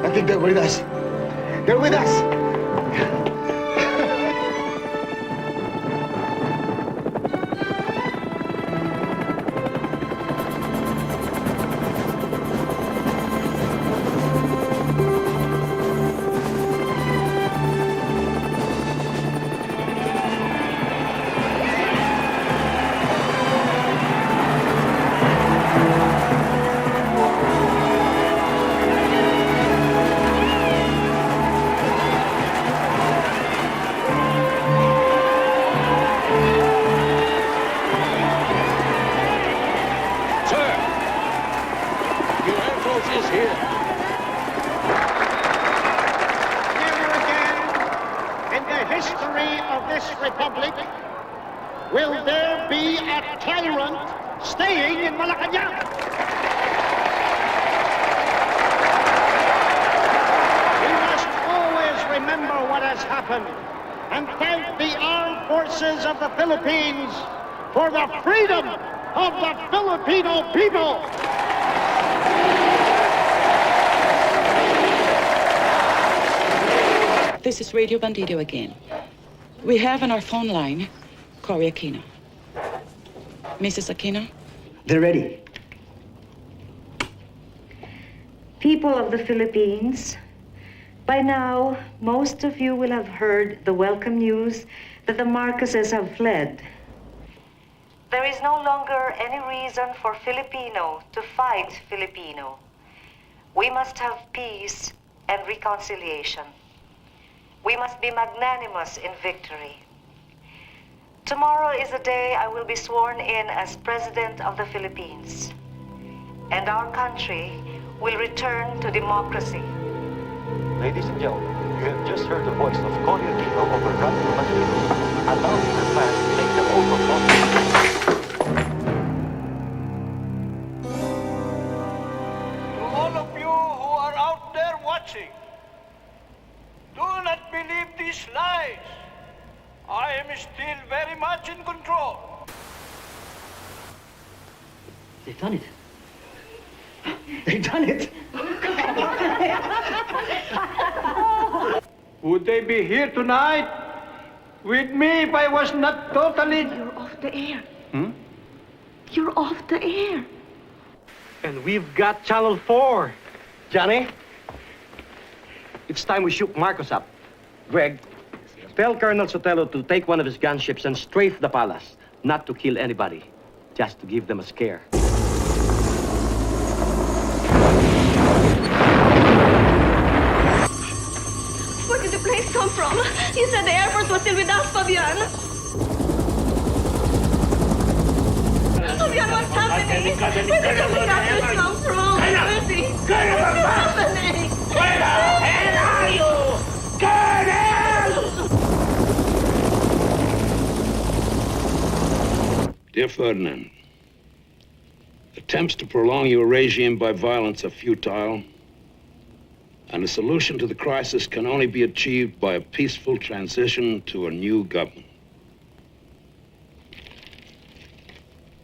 I think they're with us. They're with us. And thank the armed forces of the Philippines for the freedom of the Filipino people. This is Radio Bandido again. We have on our phone line Cory Aquino. Mrs. Aquino? They're ready. People of the Philippines, by now, most of you will have heard the welcome news that the Marcoses have fled. There is no longer any reason for Filipino to fight Filipino. We must have peace and reconciliation. We must be magnanimous in victory. Tomorrow is the day I will be sworn in as President of the Philippines, and our country will return to democracy. Ladies and gentlemen, you have just heard the voice of Cory Aquino over Radio Manila, announcing her plans to make the overthrow. To all of you who are out there watching, do not believe these lies. I am still very much in control. They've done it. They've done it. Would they be here tonight with me if I was not totally... You're off the air. Hmm? You're off the air. And we've got Channel 4. Johnny, it's time we shook Marcos up. Greg, tell Colonel Sotelo to take one of his gunships and strafe the palace. Not to kill anybody, just to give them a scare. Where did the planes come from? You said the Air Force was still with us, Fabian. Fabian, what's happening? Where did the helicopters come from? Busey, what's happening? Where the hell are you? Colonel! Dear Ferdinand, attempts to prolong your regime by violence are futile, and a solution to the crisis can only be achieved by a peaceful transition to a new government.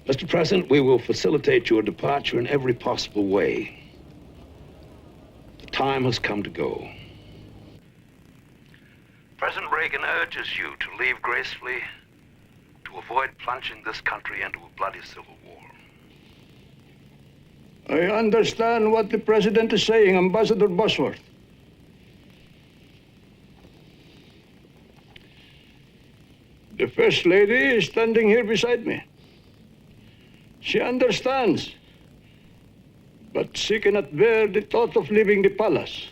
Mr. President, we will facilitate your departure in every possible way. The time has come to go. President Reagan urges you to leave gracefully, to avoid plunging this country into a bloody civil war. I understand what the President is saying, Ambassador Bosworth. The First Lady is standing here beside me. She understands, but she cannot bear the thought of leaving the palace.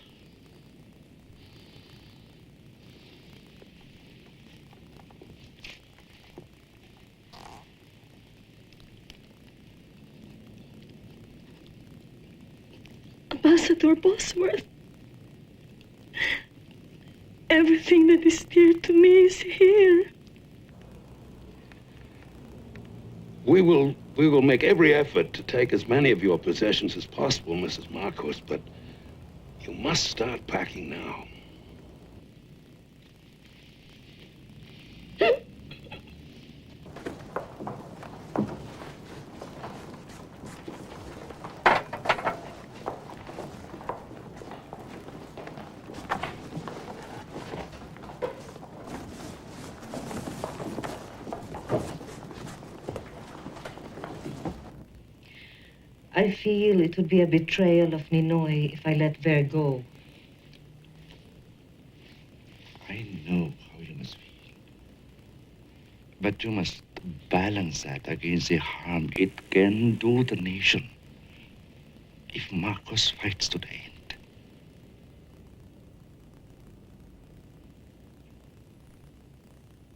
Ambassador Bosworth, everything that is dear to me is here. We will make every effort to take as many of your possessions as possible, Mrs. Marcos, but you must start packing now. I feel it would be a betrayal of Ninoy if I let Ver go. I know how you must feel. But you must balance that against the harm it can do the nation if Marcos fights to the end.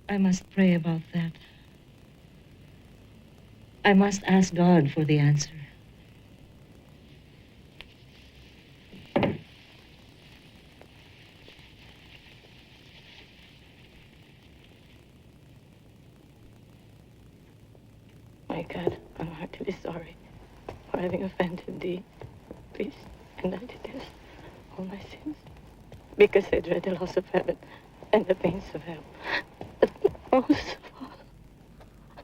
I must pray about that. I must ask God for the answer. My God, I'm heartily sorry for having offended thee. Please, and I detest all my sins, because I dread the loss of heaven and the pains of hell. But most of all,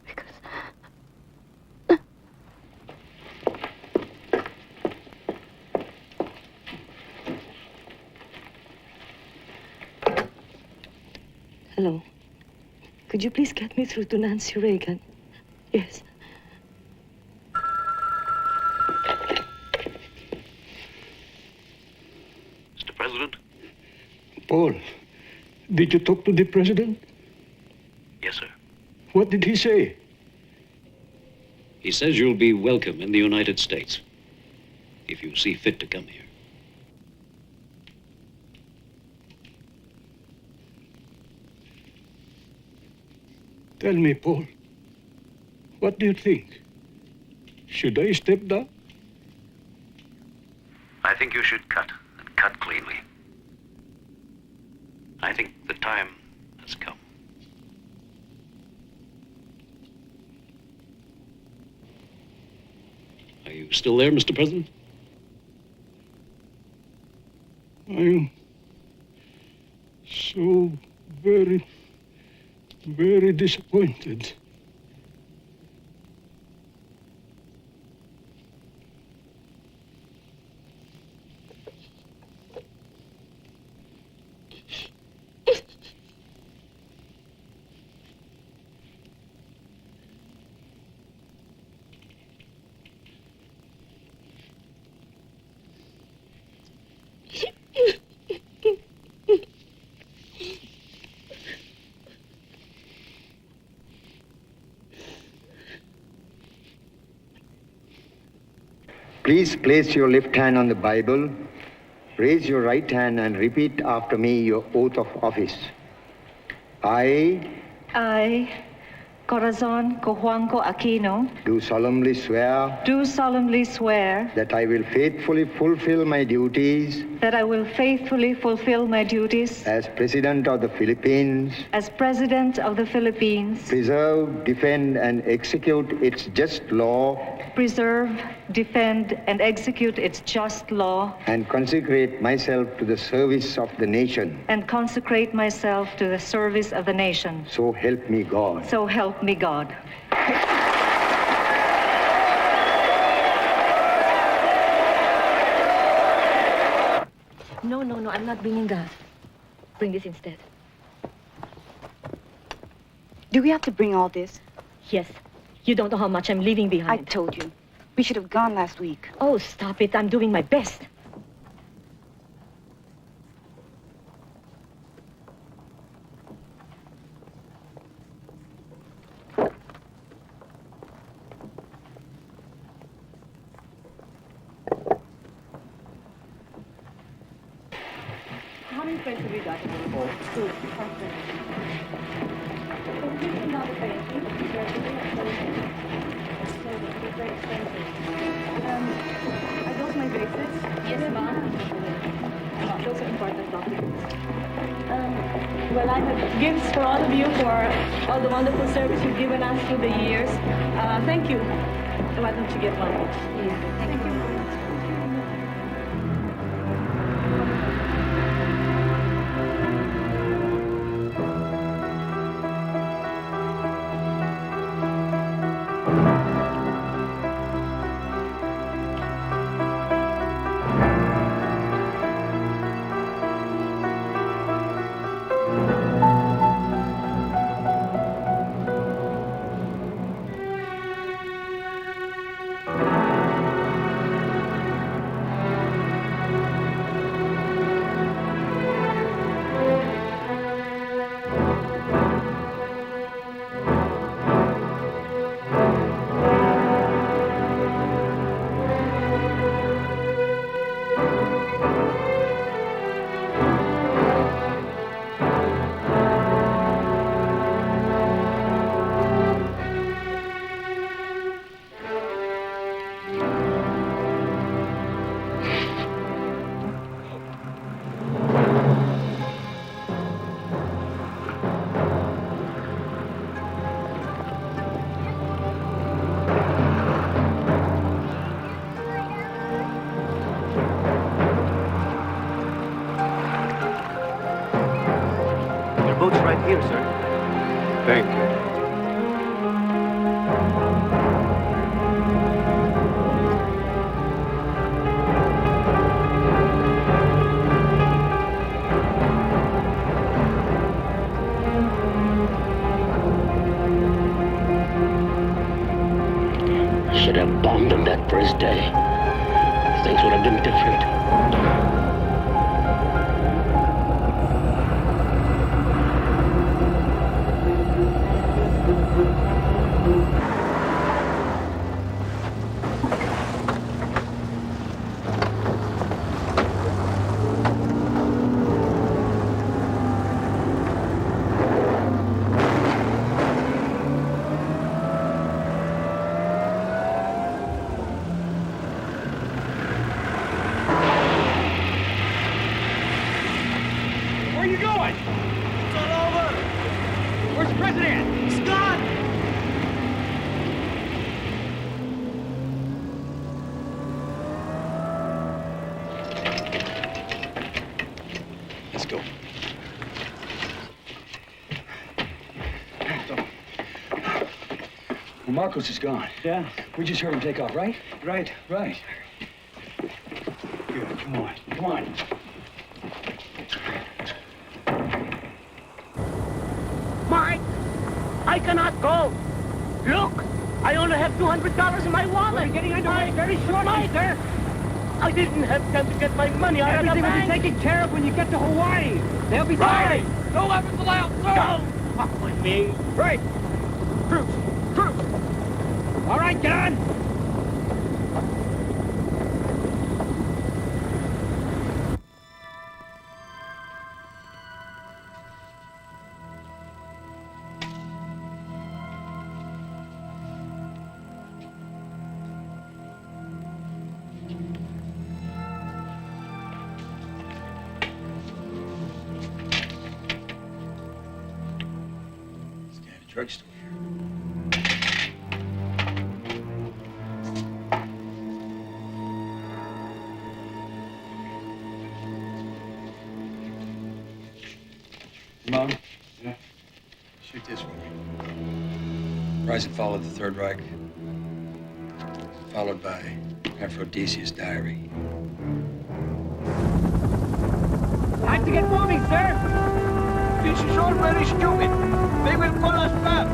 because... Hello. Could you please get me through to Nancy Reagan? Yes. Paul, did you talk to the president? Yes, sir. What did he say? He says you'll be welcome in the United States if you see fit to come here. Tell me, Paul, what do you think? Should I step down? I think you should cut, and cut cleanly. I think the time has come. Are you still there, Mr. President? I'm so very, very disappointed. Please place your left hand on the Bible, raise your right hand and repeat after me your oath of office. I, Corazon Cojuanco Aquino, do solemnly swear that I will faithfully fulfill my duties as President of the Philippines, preserve, defend, and execute its just law, and consecrate myself to the service of the nation. So help me God. So help me God. No, I'm not bringing gas. Bring this instead. Do we have to bring all this? Yes. You don't know how much I'm leaving behind. I told you. We should have gone last week. Oh, stop it. I'm doing my best. How many friends have you got in the boat? Two. Are those my bracelets? Yes, Mom. Those are important documents. Well, I have gifts for all of you for all the wonderful service you've given us through the years. Thank you. Why don't you get one? Thank you. Boat's right here, sir. Thank you. Should have bombed them that first day. Things would have been different. Where are you going? It's all over. Where's the president? He's gone. Let's go. Well, Marcos is gone. Yeah. We just heard him take off, right? Right. Right. Good. Come on. Come on. Mike, I cannot go. Look, I only have $200 in my wallet. We're getting underway very shortly, sir. I didn't have time to get my money out of the Everything will be bank. taken care of when you get to Hawaii. They'll be Right. sorry. No weapons allowed, sir. Don't fuck with me. Right. Troops. Troops. All right, get on. Drugstore. Mom? Yeah? Shoot this one. Rise and Fall of the Third Reich. Followed by Aphrodisia's Diary. Time to get moving, sir. This is all very stupid. They will call us back.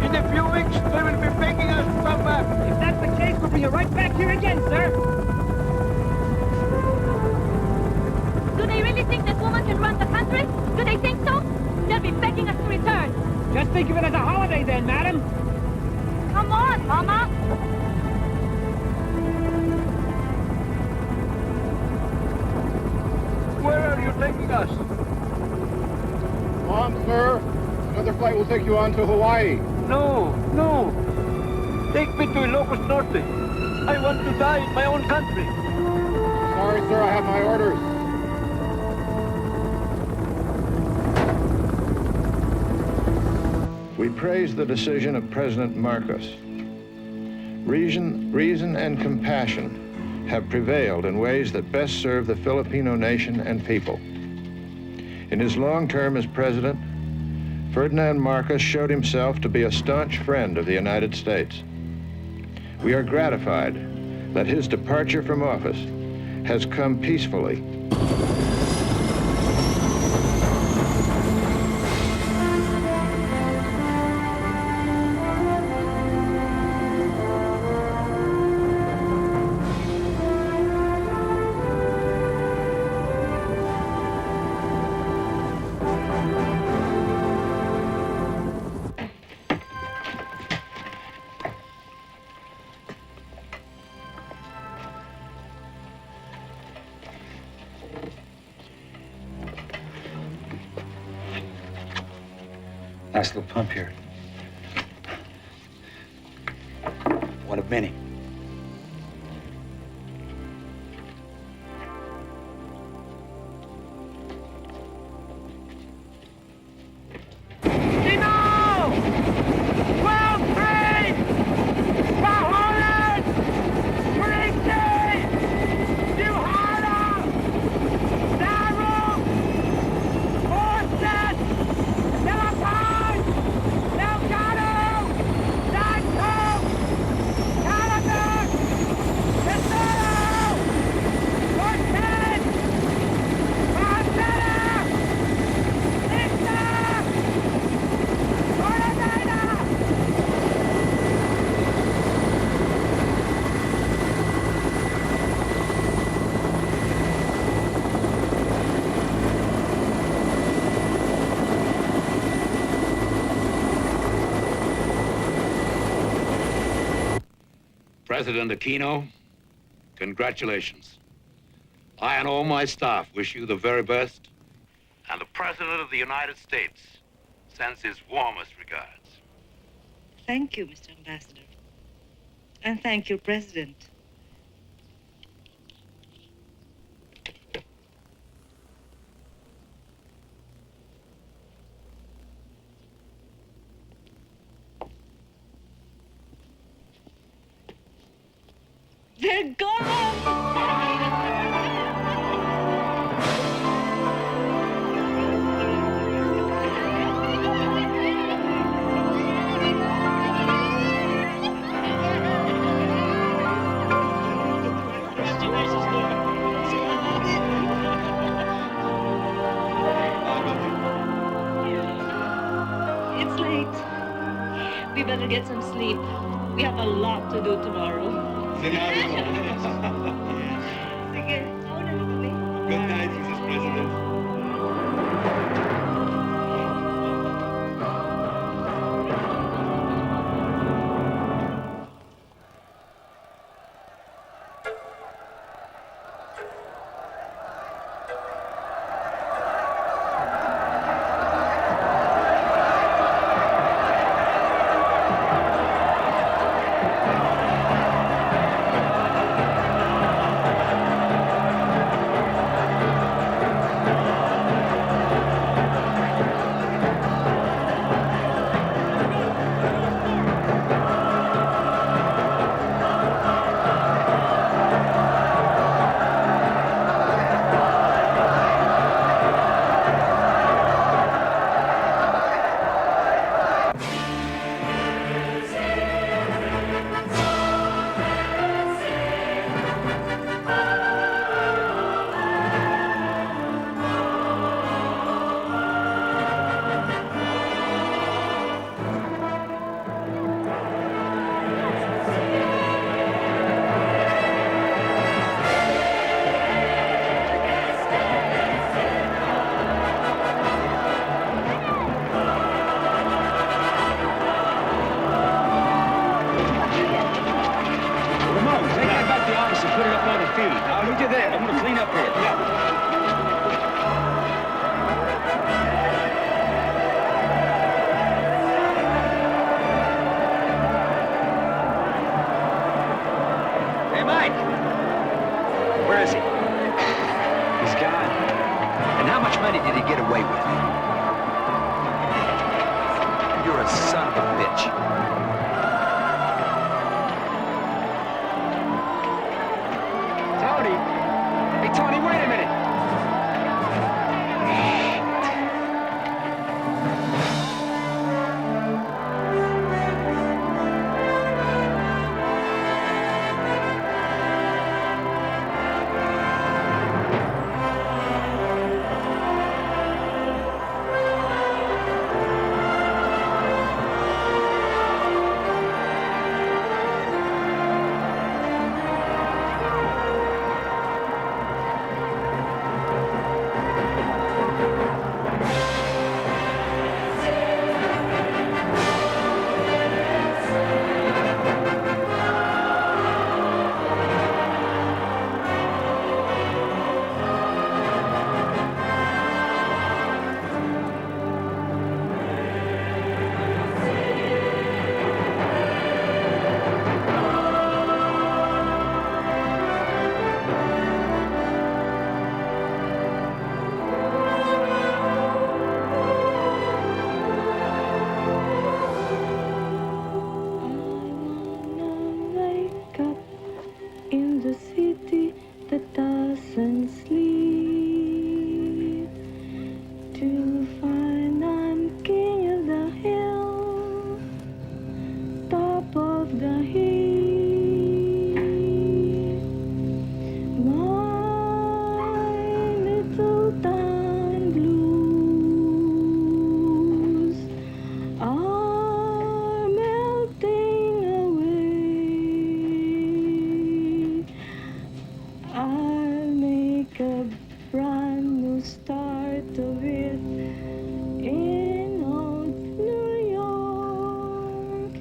In a few weeks, they will be begging us to come back. If that's the case, we'll bring you right back here again, sir. Do they really think this woman can run the country? Do they think so? They'll be begging us to return. Just think of it as a holiday then, madam. Come on, Mama. Where are you taking us? Come on, sir. Another flight will take you on to Hawaii. No, no. Take me to Ilocos Norte. I want to die in my own country. Sorry, sir, I have my orders. We praise the decision of President Marcos. Reason and compassion have prevailed in ways that best serve the Filipino nation and people. In his long term as president, Ferdinand Marcos showed himself to be a staunch friend of the United States. We are gratified that his departure from office has come peacefully. Nice little pump here. One of many. President Aquino, congratulations. I and all my staff wish you the very best. And the President of the United States sends his warmest regards. Thank you, Mr. Ambassador. And thank you, President. They're gone! It's late. We better get some sleep. We have a lot to do tomorrow. Sige, mauna na kami. Good night, Mrs. President. In old New York,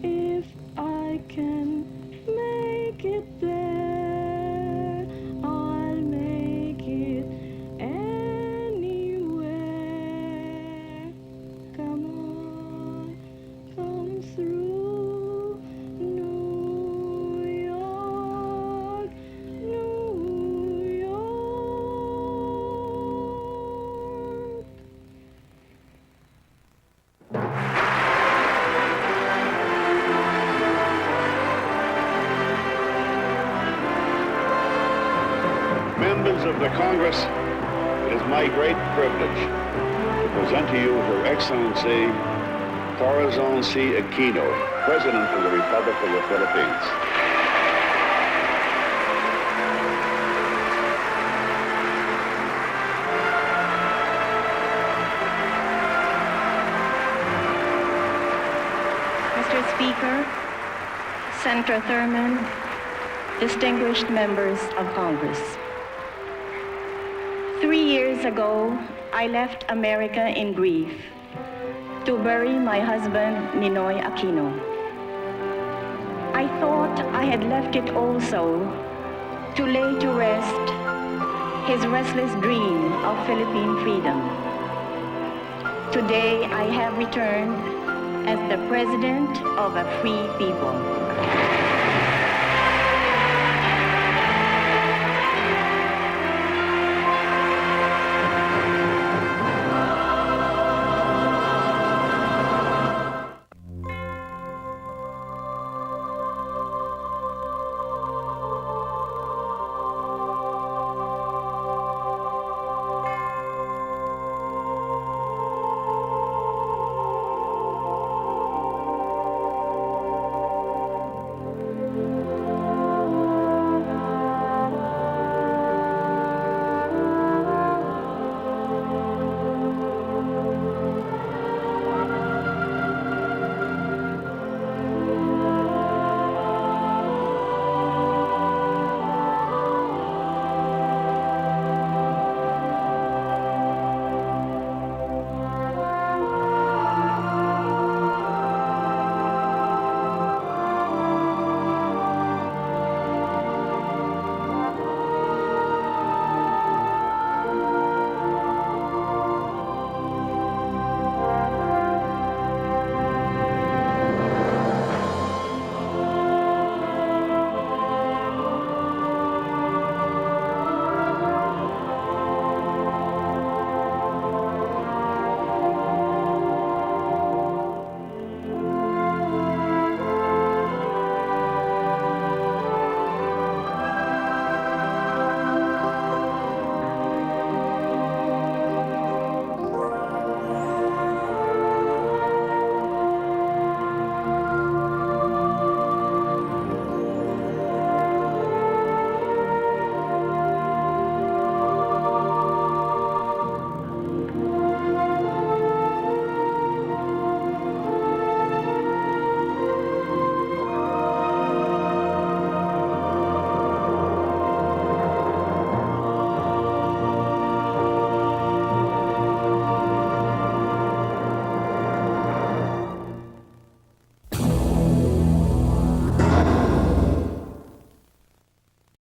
if I of the Congress, it is my great privilege to present to you Her Excellency Corazon C. Aquino, President of the Republic of the Philippines. Mr. Speaker, Senator Thurman, distinguished members of Congress. 3 years ago, I left America in grief to bury my husband, Ninoy Aquino. I thought I had left it also to lay to rest his restless dream of Philippine freedom. Today, I have returned as the president of a free people.